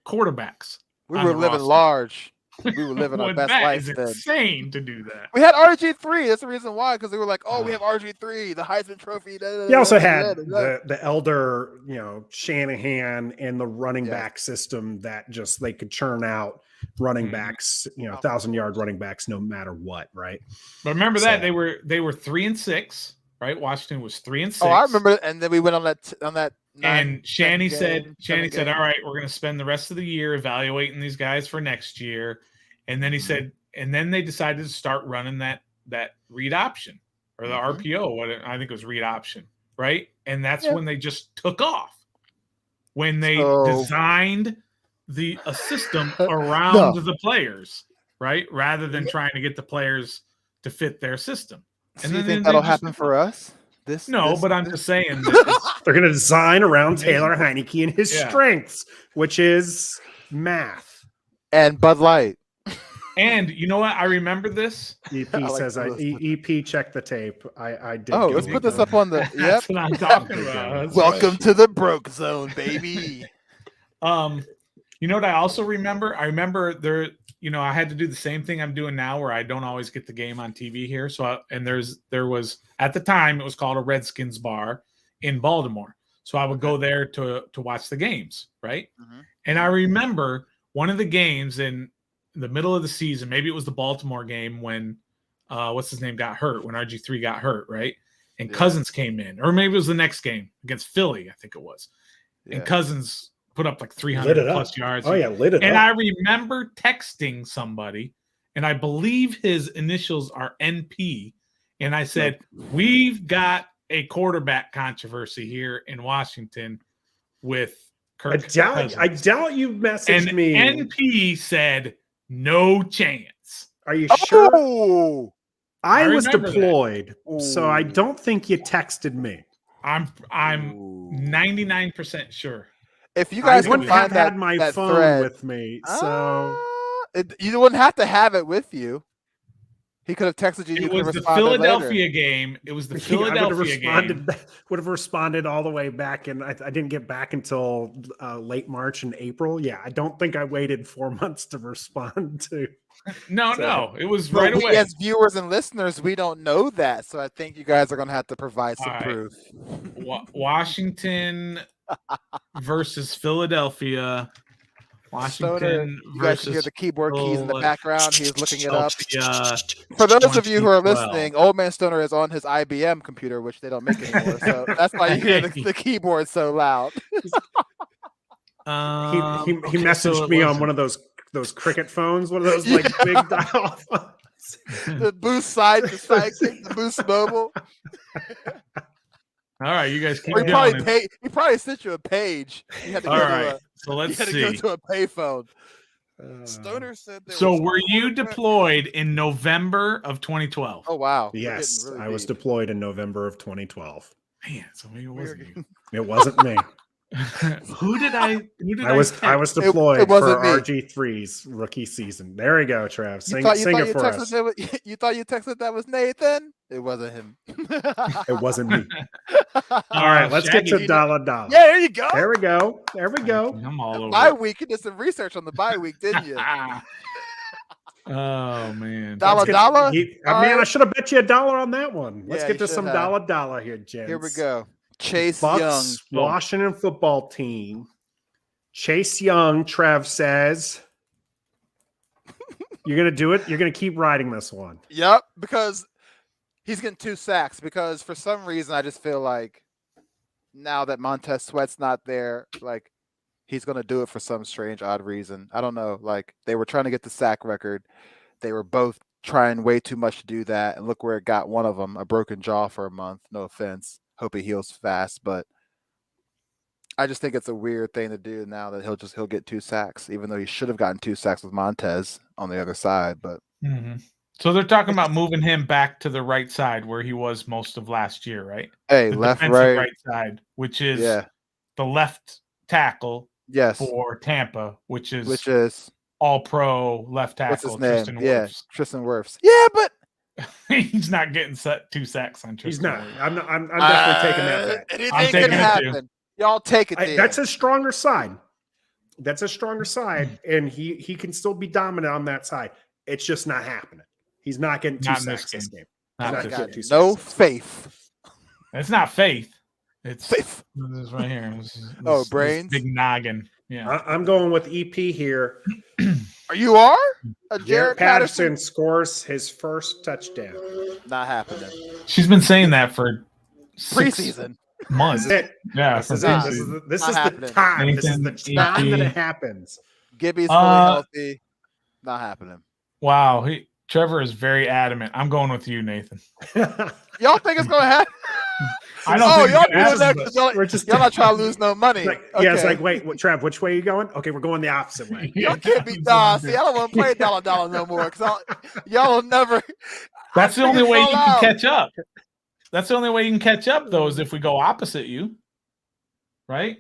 Speaker 1: quarterbacks.
Speaker 3: We were living large. We were living our best life.
Speaker 1: That is insane to do that.
Speaker 3: We had RG3. That's the reason why, because they were like, "Oh, we have RG3, the Heisman Trophy."
Speaker 2: You also had the elder, Shanahan and the running back system that just they could churn out running backs, 1,000-yard running backs, no matter what, right?
Speaker 1: But remember that they were 3-6, right? Washington was 3-6.
Speaker 3: Oh, I remember, and then we went on that.
Speaker 1: And Shanny said, "All right, we're going to spend the rest of the year evaluating these guys for next year." And then he said, and then they decided to start running that read option or the RPO. What I think it was read option, right? And that's when they just took off. When they designed a system around the players, right? Rather than trying to get the players to fit their system.
Speaker 3: And so you think that'll happen for us?
Speaker 1: But I'm just saying that
Speaker 2: they're going to design around Taylor Heineke and his strengths, which is math
Speaker 3: and Bud Light.
Speaker 1: And you know what? I remember this.
Speaker 2: EP says, EP check the tape. I did.
Speaker 3: Oh, let's put this up on the. Yep.
Speaker 1: That's what I'm talking about.
Speaker 3: Welcome to the broke zone, baby.
Speaker 1: You know what I also remember? I remember there, I had to do the same thing I'm doing now where I don't always get the game on TV here. So, there was, at the time, it was called a Redskins bar in Baltimore. So I would go there to watch the games, right?
Speaker 3: Mm-hmm.
Speaker 1: And I remember one of the games in the middle of the season, maybe it was the Baltimore game when, what's his name, got hurt, when RG3 got hurt, right? And Cousins came in. Or maybe it was the next game against Philly, I think it was. Yeah. And Cousins put up like 300 plus yards.
Speaker 2: Oh, yeah, lit it
Speaker 1: and
Speaker 2: up.
Speaker 1: I remember texting somebody, and I believe his initials are NP. And I said, we've got a quarterback controversy here in Washington with Kirk Cousins.
Speaker 2: I doubt you messaged me.
Speaker 1: NP said, no chance.
Speaker 2: Are you sure?
Speaker 3: Oh,
Speaker 2: I was deployed, so I don't think you texted me.
Speaker 1: I'm 99% sure.
Speaker 3: If you guys
Speaker 2: wouldn't
Speaker 3: can
Speaker 2: have
Speaker 3: find
Speaker 2: had my
Speaker 3: that
Speaker 2: phone
Speaker 3: thread,
Speaker 2: with me, so
Speaker 3: you wouldn't have to have it with you. He could have texted you.
Speaker 1: It was the Philadelphia game. It was the Philadelphia game.
Speaker 2: Would have responded all the way back, and I didn't get back until late March and April. Yeah, I don't think I waited 4 months to respond to.
Speaker 1: No, it was right away.
Speaker 3: As viewers and listeners, we don't know that, so I think you guys are going to have to provide some proof.
Speaker 1: Washington versus Philadelphia. Washington
Speaker 3: you guys can hear the keyboard keys in the background. He's looking it up.
Speaker 1: Yeah.
Speaker 3: For those of you who are listening, Old Man Stoner is on his IBM computer, which they don't make anymore. So that's why you hear the keyboard so loud.
Speaker 2: He messaged me on one of those cricket phones, one of those like big dial phones.
Speaker 3: The Boost side to side, the Boost mobile.
Speaker 1: All right, you guys keep going.
Speaker 3: He probably sent you a page. You had to go
Speaker 1: so let's see.
Speaker 3: You had to go to a payphone. Stoner said.
Speaker 1: Were you deployed in November of 2012?
Speaker 3: Oh wow!
Speaker 2: Yes, I was deployed in November of 2012.
Speaker 1: Man, so maybe it wasn't you.
Speaker 2: It wasn't me.
Speaker 1: Who did I
Speaker 2: was deployed for RG3's rookie season. There we go, Trav. Sing it for us.
Speaker 3: You thought you texted that was Nathan? It wasn't him.
Speaker 2: It wasn't me. All right, let's get to dollar.
Speaker 3: Yeah, there you go.
Speaker 2: There we go.
Speaker 1: I'm all over.
Speaker 3: Bye week. You did some research on the bye week, didn't you?
Speaker 1: Oh man.
Speaker 3: Dollar.
Speaker 2: Man, I should have bet you $1 on that one. Let's get to some dollar here, gents.
Speaker 3: Here we go. Chase
Speaker 2: Bucks,
Speaker 3: Young,
Speaker 2: Washington football team. Chase Young, Trev says. You're going to do it? You're going to keep riding this one.
Speaker 3: Yep, because he's getting 2 sacks. Because for some reason, I just feel like now that Montez Sweat's not there, like he's going to do it for some strange, odd reason. I don't know. Like they were trying to get the sack record. They were both trying way too much to do that. And look where it got one of them, a broken jaw for a month. No offense. Hope he heals fast, but I just think it's a weird thing to do now that he'll get 2 sacks, even though he should have gotten 2 sacks with Montez on the other side. But
Speaker 1: so they're talking about moving him back to the right side where he was most of last year, right?
Speaker 3: Hey, the left, right
Speaker 1: side, which is the left tackle.
Speaker 3: Yes,
Speaker 1: for Tampa, which is all pro left tackle.
Speaker 3: What's his name? Tristan Wirfs. Yeah, but.
Speaker 1: He's not getting 2 sacks on Tristan.
Speaker 2: He's not. I'm definitely taking that back.
Speaker 3: Anything can happen. Y'all take it.
Speaker 2: That's a stronger side. And he can still be dominant on that side. It's just not happening. He's not getting 2 sacks this game.
Speaker 3: No faith.
Speaker 1: It's not faith. It's
Speaker 3: faith.
Speaker 1: This is right here.
Speaker 3: Brains.
Speaker 1: Big noggin. Yeah.
Speaker 2: I'm going with EP here.
Speaker 3: You are?
Speaker 2: Jared Patterson scores his first touchdown.
Speaker 3: Not happening.
Speaker 1: She's been saying that for
Speaker 3: preseason
Speaker 1: months.
Speaker 2: Yeah, this is the time. This is the time that it happens.
Speaker 3: Gibby's fully healthy. Not happening.
Speaker 1: Wow. Trevor is very adamant. I'm going with you, Nathan.
Speaker 3: Y'all think it's going to happen?
Speaker 1: I don't think
Speaker 3: y'all doing that because y'all not trying to lose no money.
Speaker 2: Yeah, it's like, wait, Trev, which way are you going? Okay, we're going the opposite way.
Speaker 3: Y'all can't be See, I don't want to play dollar no more because y'all will never.
Speaker 1: That's the only way you can catch up. That's the only way you can catch up, though, is if we go opposite you. Right?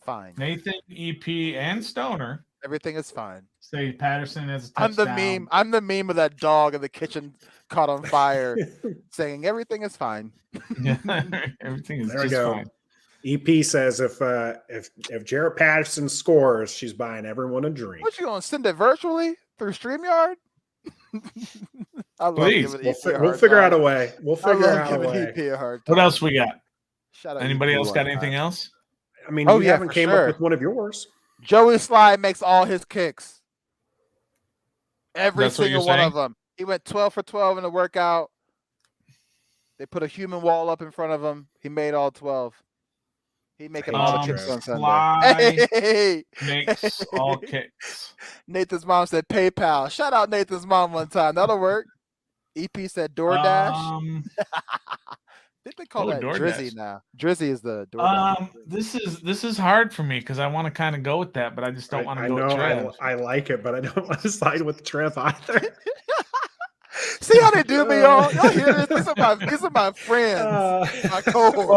Speaker 3: Fine.
Speaker 1: Nathan, EP, and Stoner.
Speaker 3: Everyththing is fine.
Speaker 1: Say Patterson as a touchdown.
Speaker 3: I'm the meme of that dog in the kitchen caught on fire saying everything is fine.
Speaker 1: Yeah, everything is just fine.
Speaker 2: EP says if Jarrett Patterson scores, she's buying everyone a drink.
Speaker 3: What, you gonna send it virtually through StreamYard? I love
Speaker 1: Please.
Speaker 3: giving
Speaker 2: We'll figure out a way. We'll figure out a way.
Speaker 3: EP a hard time.
Speaker 1: What else we got?
Speaker 3: Shout out
Speaker 1: Anybody
Speaker 3: EP
Speaker 1: else got
Speaker 3: one
Speaker 1: anything
Speaker 3: time.
Speaker 1: else?
Speaker 2: I mean,
Speaker 3: Oh,
Speaker 2: you
Speaker 3: yeah,
Speaker 2: haven't
Speaker 3: for
Speaker 2: came
Speaker 3: sure.
Speaker 2: up with one of yours.
Speaker 3: Joey Slide makes all his kicks. Every
Speaker 1: That's what
Speaker 3: single
Speaker 1: you're
Speaker 3: one
Speaker 1: saying?
Speaker 3: of them. He went 12 for 12 in the workout. They put a human wall up in front of him. He made all 12. He making all the kicks on Sunday.
Speaker 1: Sly
Speaker 3: Hey!
Speaker 1: makes all kicks.
Speaker 3: Nathan's mom said PayPal. Shout out Nathan's mom one time. That'll work. EP said DoorDash. I think they call
Speaker 1: Oh,
Speaker 3: that
Speaker 1: DoorDash.
Speaker 3: Drizzy now. Drizzy is the DoorDash.
Speaker 1: This is hard for me because I want to kind of go with that, but I just don't want to
Speaker 2: I
Speaker 1: go with
Speaker 2: know
Speaker 1: Trev.
Speaker 2: I like it, but I don't want to side with Trev either.
Speaker 3: See how they do me, y'all? Y'all hear this? These are my friends, my cohorts.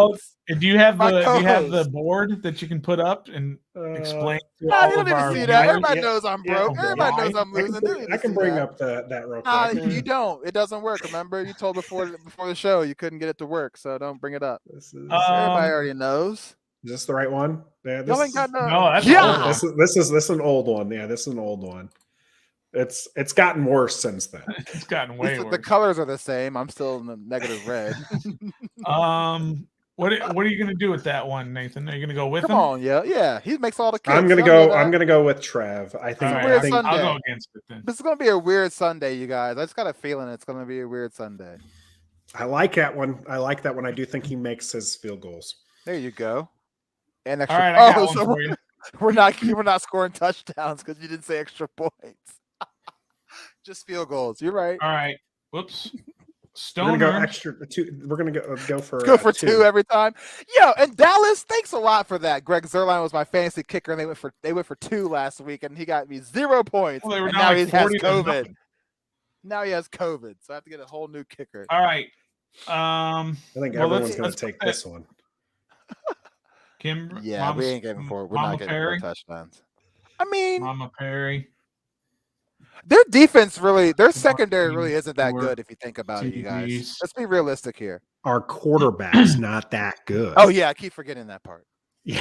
Speaker 1: Well, do you have
Speaker 3: My
Speaker 1: the
Speaker 3: co-host.
Speaker 1: board that you can put up and explain to
Speaker 3: Nah,
Speaker 1: all
Speaker 3: you don't
Speaker 1: of
Speaker 3: need to
Speaker 1: our
Speaker 3: see that.
Speaker 1: viewers?
Speaker 3: Everybody knows I'm broke.
Speaker 2: Yeah,
Speaker 3: Everybody
Speaker 1: okay.
Speaker 3: knows I'm losing.
Speaker 2: I can bring up that real
Speaker 3: Nah,
Speaker 2: quick.
Speaker 3: you don't. It doesn't work. Remember, you told before the show you couldn't get it to work, so don't bring it up.
Speaker 2: This is,
Speaker 3: Everybody already knows.
Speaker 2: is this the right one? Yeah,
Speaker 3: Y'all ain't got no.
Speaker 1: No, that's
Speaker 3: yeah.
Speaker 1: old.
Speaker 2: this is an old one. Yeah, this is an old one. It's gotten worse since then.
Speaker 1: It's gotten way
Speaker 3: The
Speaker 1: worse.
Speaker 3: colors are the same. I'm still in the negative red.
Speaker 1: What are you gonna do with that one, Nathan? Are you gonna go with
Speaker 3: Come
Speaker 1: him?
Speaker 3: on, yeah. He makes all the kicks.
Speaker 2: I'm gonna go with Trev. I think,
Speaker 1: All right,
Speaker 3: weird
Speaker 2: I think
Speaker 3: Sunday.
Speaker 1: I'll go against it then.
Speaker 3: This is gonna be a weird Sunday, you guys. I just got a feeling it's gonna be a weird Sunday.
Speaker 2: I like that one. I do think he makes his field goals.
Speaker 3: There you go. And
Speaker 1: All
Speaker 3: extra.
Speaker 1: right, I got one
Speaker 3: so
Speaker 1: for you.
Speaker 3: we're not scoring touchdowns because you didn't say extra points. Just field goals. You're right.
Speaker 1: All right. Whoops.
Speaker 2: We're gonna go
Speaker 1: Stoner.
Speaker 2: extra two. We're gonna go for
Speaker 3: Go for two every time. Yo, and Dallas, thanks a lot for that. Greg Zerline was my fantasy kicker, and they went for 2 last week, and he got me 0 points.
Speaker 1: Well, they were
Speaker 3: and
Speaker 1: down
Speaker 3: now
Speaker 1: like
Speaker 3: he has
Speaker 1: 40 to
Speaker 3: COVID.
Speaker 1: nothing.
Speaker 3: Now he has COVID, so I have to get a whole new kicker.
Speaker 1: All right.
Speaker 2: I think
Speaker 1: well,
Speaker 2: everyone's gonna
Speaker 1: let's
Speaker 2: take
Speaker 1: put
Speaker 2: this one.
Speaker 1: Kim.
Speaker 3: Yeah,
Speaker 1: Mama,
Speaker 3: we ain't getting for it. We're
Speaker 1: Mama
Speaker 3: not getting
Speaker 1: Perry.
Speaker 3: 4 touchdowns. I mean,
Speaker 1: Mama Perry.
Speaker 3: their defense their secondary really isn't that
Speaker 1: Four
Speaker 3: good if you think about it, you guys.
Speaker 1: TDs.
Speaker 3: Let's be realistic here.
Speaker 2: Our quarterback's not that good.
Speaker 3: Oh yeah, I keep forgetting that part.
Speaker 2: yeah.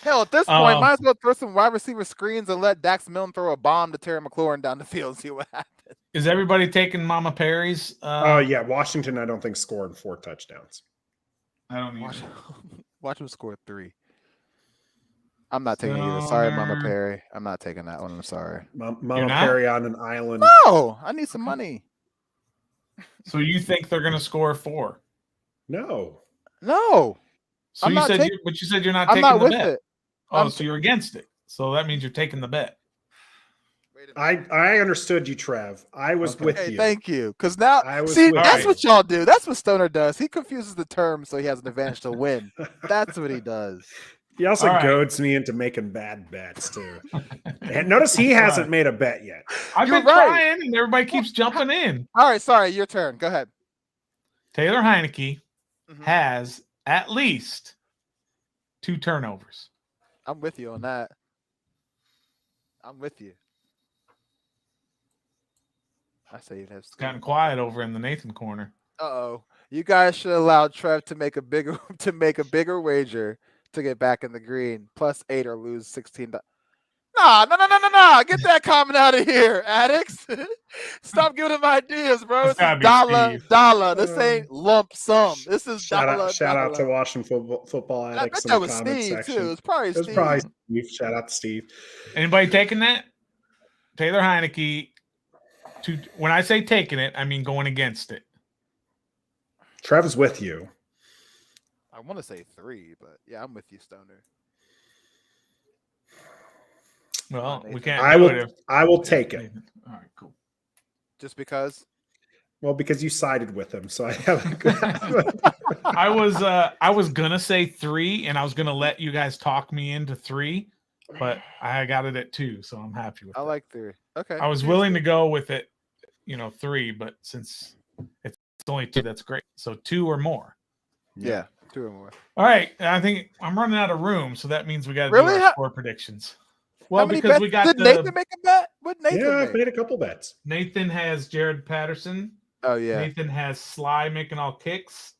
Speaker 3: Hell, at this point,
Speaker 1: Oh.
Speaker 3: might as well throw some wide receiver screens and let Dax Milne throw a bomb to Terry McLaurin down the field and see what happens.
Speaker 1: Is everybody taking Mama Perry's?
Speaker 2: Oh yeah, Washington. I don't think scored 4 touchdowns.
Speaker 1: I don't either.
Speaker 3: Watch him score 3. I'm not taking either. Sorry, Mama
Speaker 1: Stoner.
Speaker 3: Perry. I'm not taking that one. I'm sorry.
Speaker 2: Mama
Speaker 1: not?
Speaker 2: Perry on an island.
Speaker 3: No, I need some money.
Speaker 1: So you think they're gonna score 4?
Speaker 2: No.
Speaker 3: No,
Speaker 1: So
Speaker 3: I'm
Speaker 1: you
Speaker 3: not
Speaker 1: said
Speaker 3: taking-
Speaker 1: but you said you're not
Speaker 3: I'm
Speaker 1: taking
Speaker 3: not
Speaker 1: the
Speaker 3: with
Speaker 1: bet.
Speaker 3: it.
Speaker 1: Oh,
Speaker 3: I'm-
Speaker 1: so you're against it. So that means you're taking the bet.
Speaker 3: Wait a minute.
Speaker 2: I understood you, Trev. I was
Speaker 1: Okay.
Speaker 2: with
Speaker 3: Okay,
Speaker 2: you.
Speaker 3: thank you. Because now,
Speaker 2: I was
Speaker 3: see,
Speaker 2: with
Speaker 3: that's
Speaker 1: you.
Speaker 3: what y'all do. That's what Stoner does. He confuses the terms so he has an advantage to win. That's what he does.
Speaker 2: He also
Speaker 1: All right.
Speaker 2: goads me into making bad bets too. And notice he hasn't made a bet yet.
Speaker 1: I've
Speaker 3: You're
Speaker 1: been
Speaker 3: right.
Speaker 1: trying, and everybody keeps jumping in.
Speaker 3: All right, sorry, your turn. Go ahead.
Speaker 1: Taylor Heineke
Speaker 3: Mhm.
Speaker 1: has at least 2 turnovers.
Speaker 3: I'm with you on that. I'm with you. I say it has.
Speaker 1: It's gotten quiet over in the Nathan corner.
Speaker 3: Uh-oh. You guys should allow Trev to make a bigger wager to get back in the green. +8 or lose 16. No. Get that comment out of here, addicts. Stop giving him ideas, bro.
Speaker 1: It's
Speaker 3: This
Speaker 1: gotta
Speaker 3: is
Speaker 1: be
Speaker 3: dollar. This ain't lump sum. This is
Speaker 2: Shout
Speaker 3: dollar.
Speaker 2: out to Washington football
Speaker 3: I
Speaker 2: addicts
Speaker 3: bet
Speaker 2: in
Speaker 3: that
Speaker 2: the
Speaker 3: was
Speaker 2: comment
Speaker 3: Steve,
Speaker 2: section.
Speaker 3: too. It's probably
Speaker 2: It was
Speaker 3: Steve.
Speaker 2: probably Steve. Shout out to Steve.
Speaker 1: Anybody taking that? Taylor Heineke. When I say taking it, I mean going against it.
Speaker 2: Trev's with you.
Speaker 3: I want to say 3, but yeah, I'm with you, Stoner.
Speaker 1: Well, we
Speaker 3: Nathan.
Speaker 1: can't.
Speaker 2: I
Speaker 1: do
Speaker 2: will.
Speaker 1: it if-
Speaker 2: I will take it.
Speaker 1: All right, cool.
Speaker 3: Just because?
Speaker 2: Well, because you sided with him, so I have a good.
Speaker 1: I was gonna say 3, and I was gonna let you guys talk me into 3, but I got it at 2, so I'm happy with
Speaker 3: I
Speaker 1: that.
Speaker 3: like 3. Okay.
Speaker 1: I was willing to go with it, 3, but since it's only 2, that's great. So 2 or more.
Speaker 3: Yeah, 2 or more.
Speaker 1: All right, I think I'm running out of room, so that means we got to
Speaker 3: Really?
Speaker 1: do our score predictions. Well,
Speaker 3: How many
Speaker 1: because
Speaker 3: bets
Speaker 1: we got
Speaker 3: did Nathan make a bet? What Nathan
Speaker 2: Yeah, I've
Speaker 3: make?
Speaker 2: made a couple bets.
Speaker 1: Nathan has Jared Patterson.
Speaker 3: Oh yeah.
Speaker 1: Nathan has Sly making all kicks.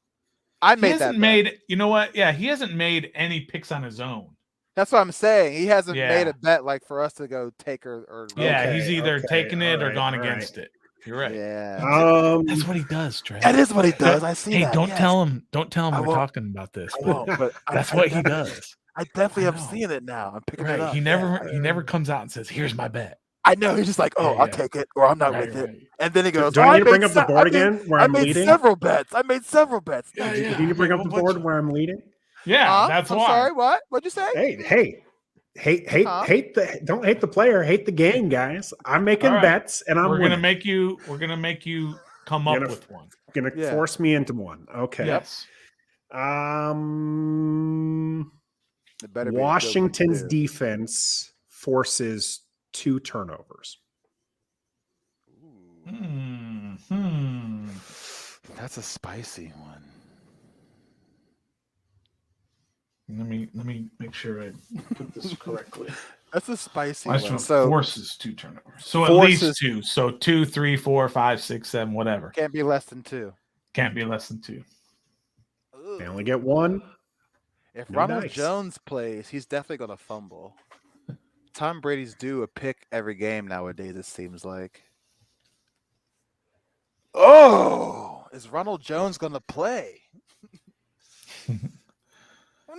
Speaker 3: I made that bet.
Speaker 1: You know what? Yeah, he hasn't made any picks on his own.
Speaker 3: That's what I'm saying. He hasn't made a bet like for us to go take or
Speaker 1: yeah, he's either taken it or gone against it. You're right.
Speaker 3: Yeah.
Speaker 1: That's what he does, Trey.
Speaker 3: That is what he does. I see that.
Speaker 1: Don't tell him we're talking about this.
Speaker 3: But
Speaker 1: that's what he does.
Speaker 3: I definitely have seen it now. I'm picking it up.
Speaker 1: He never comes out and says, "Here's my bet."
Speaker 3: I know. He's just like, I'll take it, or I'm not with it. And then he goes,
Speaker 2: "Do I need to bring up the board again where I'm leading?"
Speaker 3: Several bets. I made several bets.
Speaker 2: Do you need to bring up the board where I'm leading?
Speaker 1: Yeah, that's why.
Speaker 3: I'm sorry. What? What'd you say?
Speaker 2: Hey. Don't hate the player, hate the game, guys. I'm making bets, and
Speaker 1: we're gonna make you come up with one.
Speaker 2: Gonna force me into one. Okay.
Speaker 1: Yes.
Speaker 2: Washington's defense forces 2 turnovers.
Speaker 3: That's a spicy one.
Speaker 1: Let me make sure I put this correctly.
Speaker 3: That's a spicy one.
Speaker 1: So forces 2 turnovers. So at least 2. So 2, 3, 4, 5, 6, 7, whatever.
Speaker 3: Can't be less than 2.
Speaker 1: Can't be less than 2.
Speaker 2: They only get 1.
Speaker 3: If Ronald Jones plays, he's definitely gonna fumble. Tom Brady's due a pick every game nowadays, it seems like. Oh, is Ronald Jones gonna play?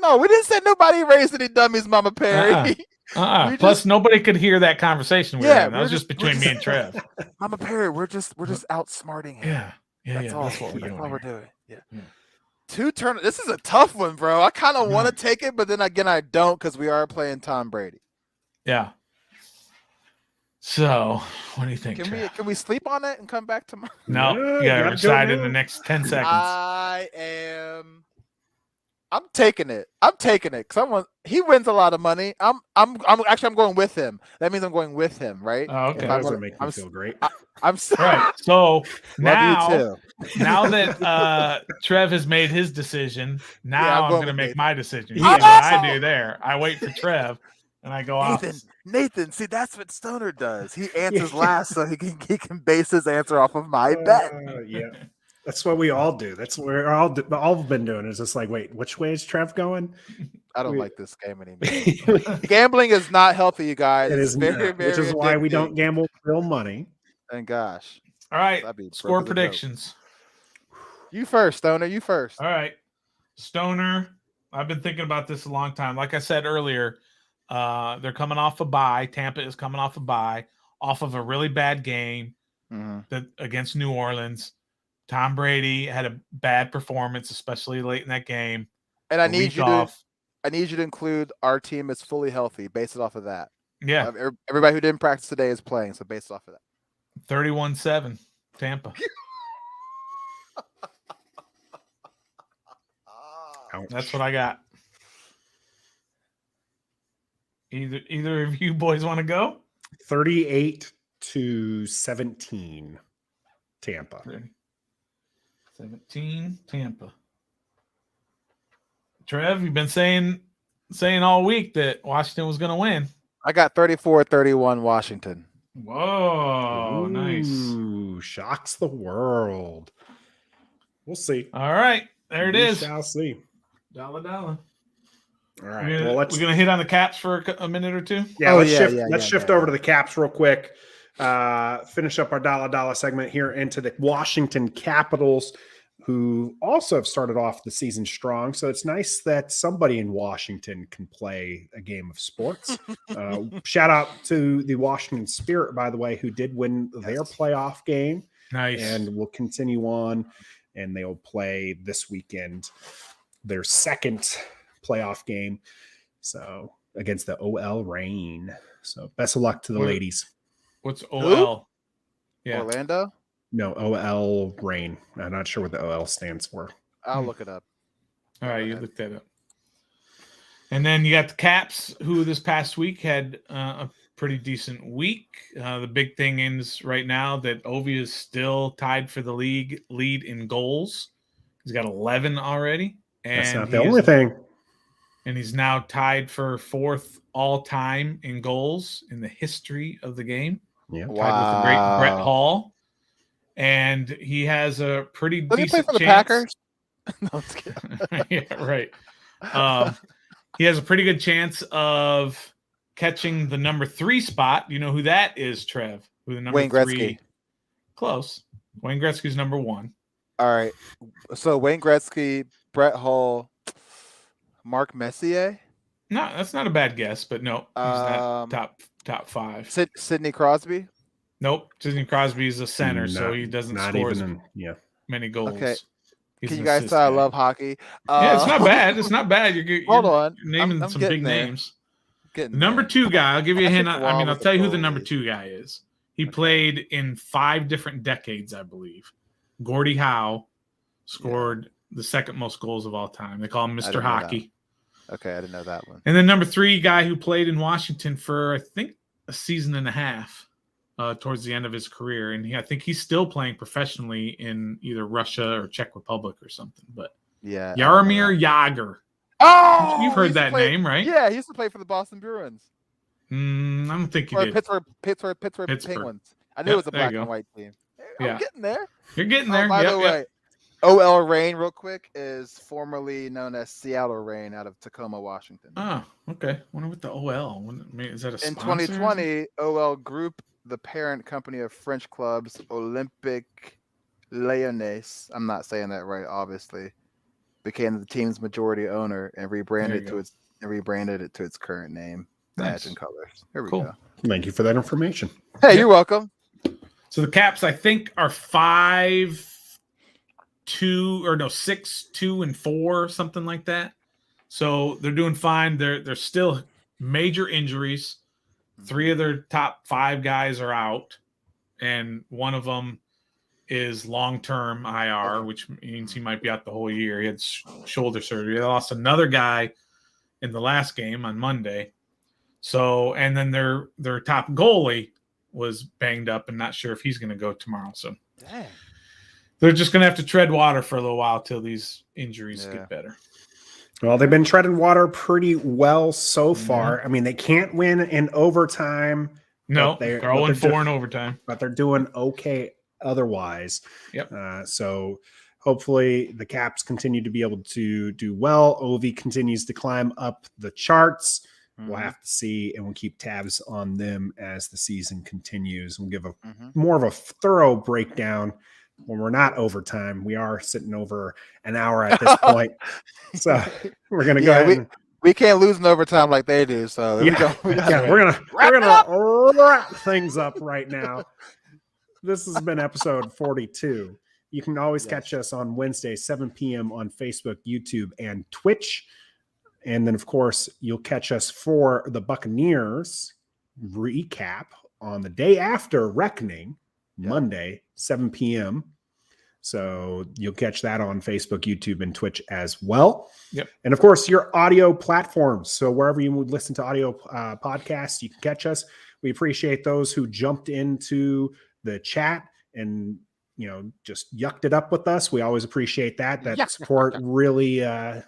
Speaker 3: No, we didn't say nobody raised any dummies, Mama Perry.
Speaker 1: Plus, nobody could hear that conversation. That was just between me and Trev.
Speaker 3: Mama Perry, we're just outsmarting him. That's all we're doing. Yeah. 2 turn. This is a tough one, bro. I kind of want to take it, but then again, I don't because we are playing Tom Brady.
Speaker 1: Yeah. So, what do you think?
Speaker 3: Can we sleep on it and come back tomorrow?
Speaker 1: No, you gotta decide in the next 10 seconds.
Speaker 3: I'm taking it. Because he wins a lot of money. I'm going with him. That means I'm going with him, right?
Speaker 2: Oh, okay. That doesn't make me feel great.
Speaker 3: I'm sorry.
Speaker 1: Right. So now that Trev has made his decision, now I'm going to make my decision. What I do there. I wait for Trev and I go off.
Speaker 3: Nathan, see, that's what Stoner does. He answers last so he can base his answer off of my bet.
Speaker 2: Yeah. That's what we all do. That's what we're all been doing. Is just like, wait, which way is Trev going?
Speaker 3: I don't like this game anymore. Gambling is not healthy, you guys.
Speaker 2: It is very, very which is why we don't gamble with real money.
Speaker 3: Thank gosh.
Speaker 1: All right. Score predictions.
Speaker 3: You first, Stoner. You first.
Speaker 1: All right. Stoner, I've been thinking about this a long time. Like I said earlier, they're coming off a bye. Tampa is coming off a bye, off of a really bad game against New Orleans. Tom Brady had a bad performance, especially late in that game.
Speaker 3: And I need you to include our team is fully healthy. Base it off of that.
Speaker 1: Yeah.
Speaker 3: Everybody who didn't practice today is playing, so base it off of that.
Speaker 1: 31-7, Tampa. That's what I got. Either of you boys want to go?
Speaker 2: 38-17, Tampa.
Speaker 1: 17, Tampa. Trev, you've been saying all week that Washington was going to win.
Speaker 3: I got 34-31 Washington.
Speaker 1: Whoa, nice.
Speaker 2: Shocks the world. We'll see.
Speaker 1: All right, there it is.
Speaker 2: We shall see.
Speaker 1: $1.
Speaker 2: All right.
Speaker 1: We're gonna hit on the caps for a minute or two.
Speaker 2: Yeah, let's shift over to the caps real quick. Finish up our dollar segment here into the Washington Capitals, who also have started off the season strong. So it's nice that somebody in Washington can play a game of sports. Shout out to the Washington Spirit, by the way, who did win their playoff game.
Speaker 1: Nice.
Speaker 2: And will continue on, and they'll play this weekend their second playoff game. So against the OL Reign. So best of luck to the ladies.
Speaker 1: What's OL?
Speaker 3: Yeah. Orlando?
Speaker 2: No, OL Reign. I'm not sure what the OL stands for.
Speaker 3: I'll look it up.
Speaker 1: All right, you look that up. And then you got the Caps, who this past week had a pretty decent week. The big thing is right now that Ovi is still tied for the league lead in goals. He's got 11 already. And
Speaker 2: that's not the only thing.
Speaker 1: And he's now tied for 4th all-time in goals in the history of the game.
Speaker 2: Yeah,
Speaker 1: tied with the great Brett Hall. And he has a pretty decent
Speaker 3: he play for the
Speaker 1: chance.
Speaker 3: Packers? No, I'm just kidding.
Speaker 1: Yeah, right. He has a pretty good chance of catching the number 3 spot. You know who that is, Trev? Who the number
Speaker 3: Wayne Gretzky.
Speaker 1: 3? Close. Wayne Gretzky's number 1.
Speaker 3: All right. So Wayne Gretzky, Brett Hull, Mark Messier.
Speaker 1: No, that's not a bad guess, but no, he's not top 5.
Speaker 3: Sidney Crosby.
Speaker 1: Nope, Sidney Crosby's a center, so he doesn't score many goals.
Speaker 3: Okay.
Speaker 1: He's
Speaker 3: Can
Speaker 1: an
Speaker 3: you guys
Speaker 1: assist
Speaker 3: tell I
Speaker 1: guy.
Speaker 3: love hockey?
Speaker 1: Yeah, it's not bad. It's not bad. You're
Speaker 3: Hold on.
Speaker 1: naming
Speaker 3: I'm
Speaker 1: some big
Speaker 3: getting there.
Speaker 1: names.
Speaker 3: Getting
Speaker 1: The number
Speaker 3: there.
Speaker 1: 2 guy, I'll give you a hint. I'll tell you who the number
Speaker 3: goalie.
Speaker 1: 2 guy is. He played in 5 different decades, I believe. Gordie Howe scored the second most goals of all time. They call him Mr. Hockey.
Speaker 3: Okay, I didn't know that one.
Speaker 1: And then number 3 guy who played in Washington for, I think, a season and a half towards the end of his career. And I think he's still playing professionally in either Russia or Czech Republic or something. But
Speaker 3: Yeah.
Speaker 1: Jaromir Jagr.
Speaker 3: Oh,
Speaker 1: You've heard that name, right?
Speaker 3: Yeah, he used to play for the Boston Bruins.
Speaker 1: I don't think you
Speaker 3: Or
Speaker 1: did.
Speaker 3: Pittsburgh Penguins. I knew
Speaker 1: Yep,
Speaker 3: it was a
Speaker 1: there you
Speaker 3: black
Speaker 1: go.
Speaker 3: and white team.
Speaker 1: Yeah.
Speaker 3: I'm getting there.
Speaker 1: You're getting there.
Speaker 3: By
Speaker 1: Yep,
Speaker 3: the
Speaker 1: yep.
Speaker 3: way, O.L. Reign, real quick, is formerly known as Seattle Reign out of Tacoma, Washington.
Speaker 1: Oh, okay. Wonder what the OL. Is that a
Speaker 3: In
Speaker 1: sponsor?
Speaker 3: 2020, OL Group, the parent company of French clubs Olympique Lyonnais, I'm not saying that right, obviously, became the team's majority owner and rebranded it to its current name, badge, and colors. Here we go.
Speaker 2: Thank you for that information.
Speaker 3: Hey, you're welcome.
Speaker 1: So the Caps, I think, are 6-2-4, something like that. So they're doing fine. They're still major injuries. 3 of their top 5 guys are out, and one of them is long-term IR, which means he might be out the whole year. He had shoulder surgery. They lost another guy in the last game on Monday. So, and then their top goalie was banged up and not sure if he's going to go tomorrow. So
Speaker 3: Dang.
Speaker 1: they're just going to have to tread water for a little while till these injuries get better.
Speaker 2: Well, they've been treading water pretty well so far. I mean, they can't win in overtime.
Speaker 1: No, they're 0-4 in overtime.
Speaker 2: But they're doing okay otherwise.
Speaker 1: Yep.
Speaker 2: So hopefully the Caps continue to be able to do well. Ovi continues to climb up the charts. We'll have to see, and we'll keep tabs on them as the season continues. We'll give more of a thorough breakdown when we're not overtime. We are sitting over an hour at this point. So we're going to go ahead.
Speaker 3: We can't lose in overtime like they do. So
Speaker 2: we're gonna wrap things up right now. This has been episode 42. You can always catch us on Wednesday, 7 p.m. on Facebook, YouTube, and Twitch. And then, of course, you'll catch us for the Buccaneers recap on the day after Reckoning, Monday, 7 p.m. So you'll catch that on Facebook, YouTube, and Twitch as well.
Speaker 1: Yep.
Speaker 2: And, of course, your audio platforms. So wherever you would listen to audio podcasts, you can catch us. We appreciate those who jumped into the chat and just yucked it up with us. We always appreciate that. That support really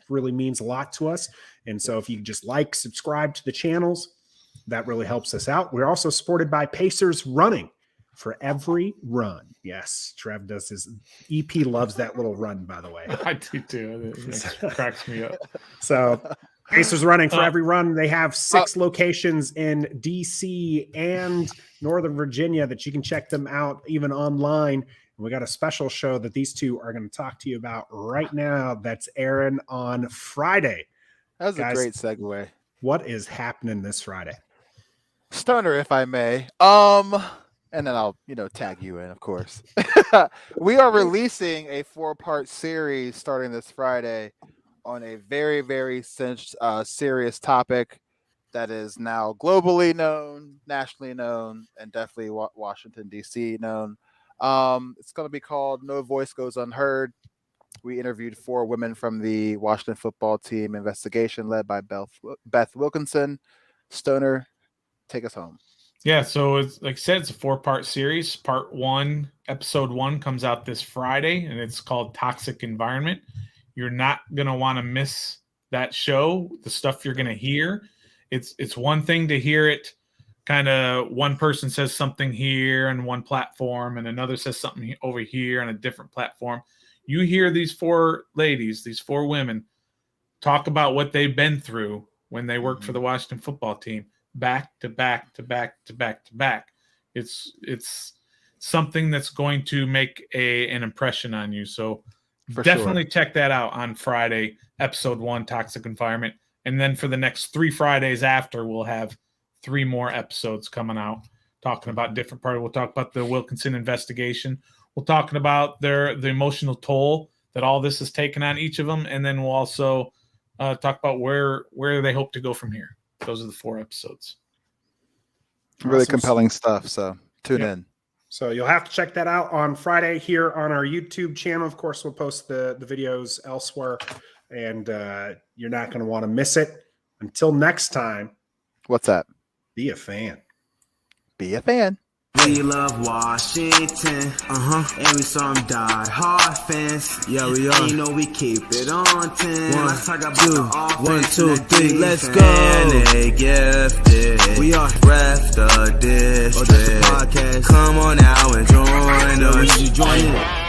Speaker 2: means a lot to us. And so if you just subscribe to the channels, that really helps us out. We're also supported by Pacers Running for every run. Yes, Trev does his EP loves that little run, by the way.
Speaker 1: I do too. It cracks me up.
Speaker 2: So Pacers Running for every run. They have 6 locations in DC and Northern Virginia that you can check them out even online. We got a special show that these two are going to talk to you about right now that's airing on Friday.
Speaker 3: That was a great segue.
Speaker 2: What is happening this Friday?
Speaker 3: Stoner, if I may. And then I'll, tag you in, of course. We are releasing a 4-part series starting this Friday on a very, very serious topic that is now globally known, nationally known, and definitely Washington, D.C. known. It's going to be called No Voice Goes Unheard. We interviewed 4 women from the Washington football team investigation led by Beth Wilkinson. Stoner, take us home.
Speaker 1: Yeah, so it's like I said, it's a 4-part series. Part 1, episode 1 comes out this Friday, and it's called Toxic Environment. You're not going to want to miss that show, the stuff you're going to hear. It's one thing to hear it kind of one person says something here on one platform and another says something over here on a different platform. You hear these 4 ladies, these 4 women, talk about what they've been through when they worked for the Washington football team, back to back to back to back to back. It's something that's going to make an impression on you. So definitely check that out on Friday, episode 1, Toxic Environment. And then for the next 3 Fridays after, we'll have 3 more episodes coming out talking about different parts. We'll talk about the Wilkinson investigation. We'll talking about the emotional toll that all this has taken on each of them. And then we'll also talk about where they hope to go from here. Those are the 4 episodes.
Speaker 3: Really compelling stuff. So tune in.
Speaker 2: So you'll have to check that out on Friday here on our YouTube channel. Of course, we'll post the videos elsewhere, and you're not going to want to miss it. Until next time.
Speaker 3: What's that?
Speaker 2: Be a fan.
Speaker 3: Be a fan.
Speaker 5: We love Washington, and we some die-hard fans. Yeah, we are. You know we keep it on 10. 1, 2, 3, let's go. And they gifted. We are ref the district. Podcast. Come on now and join us.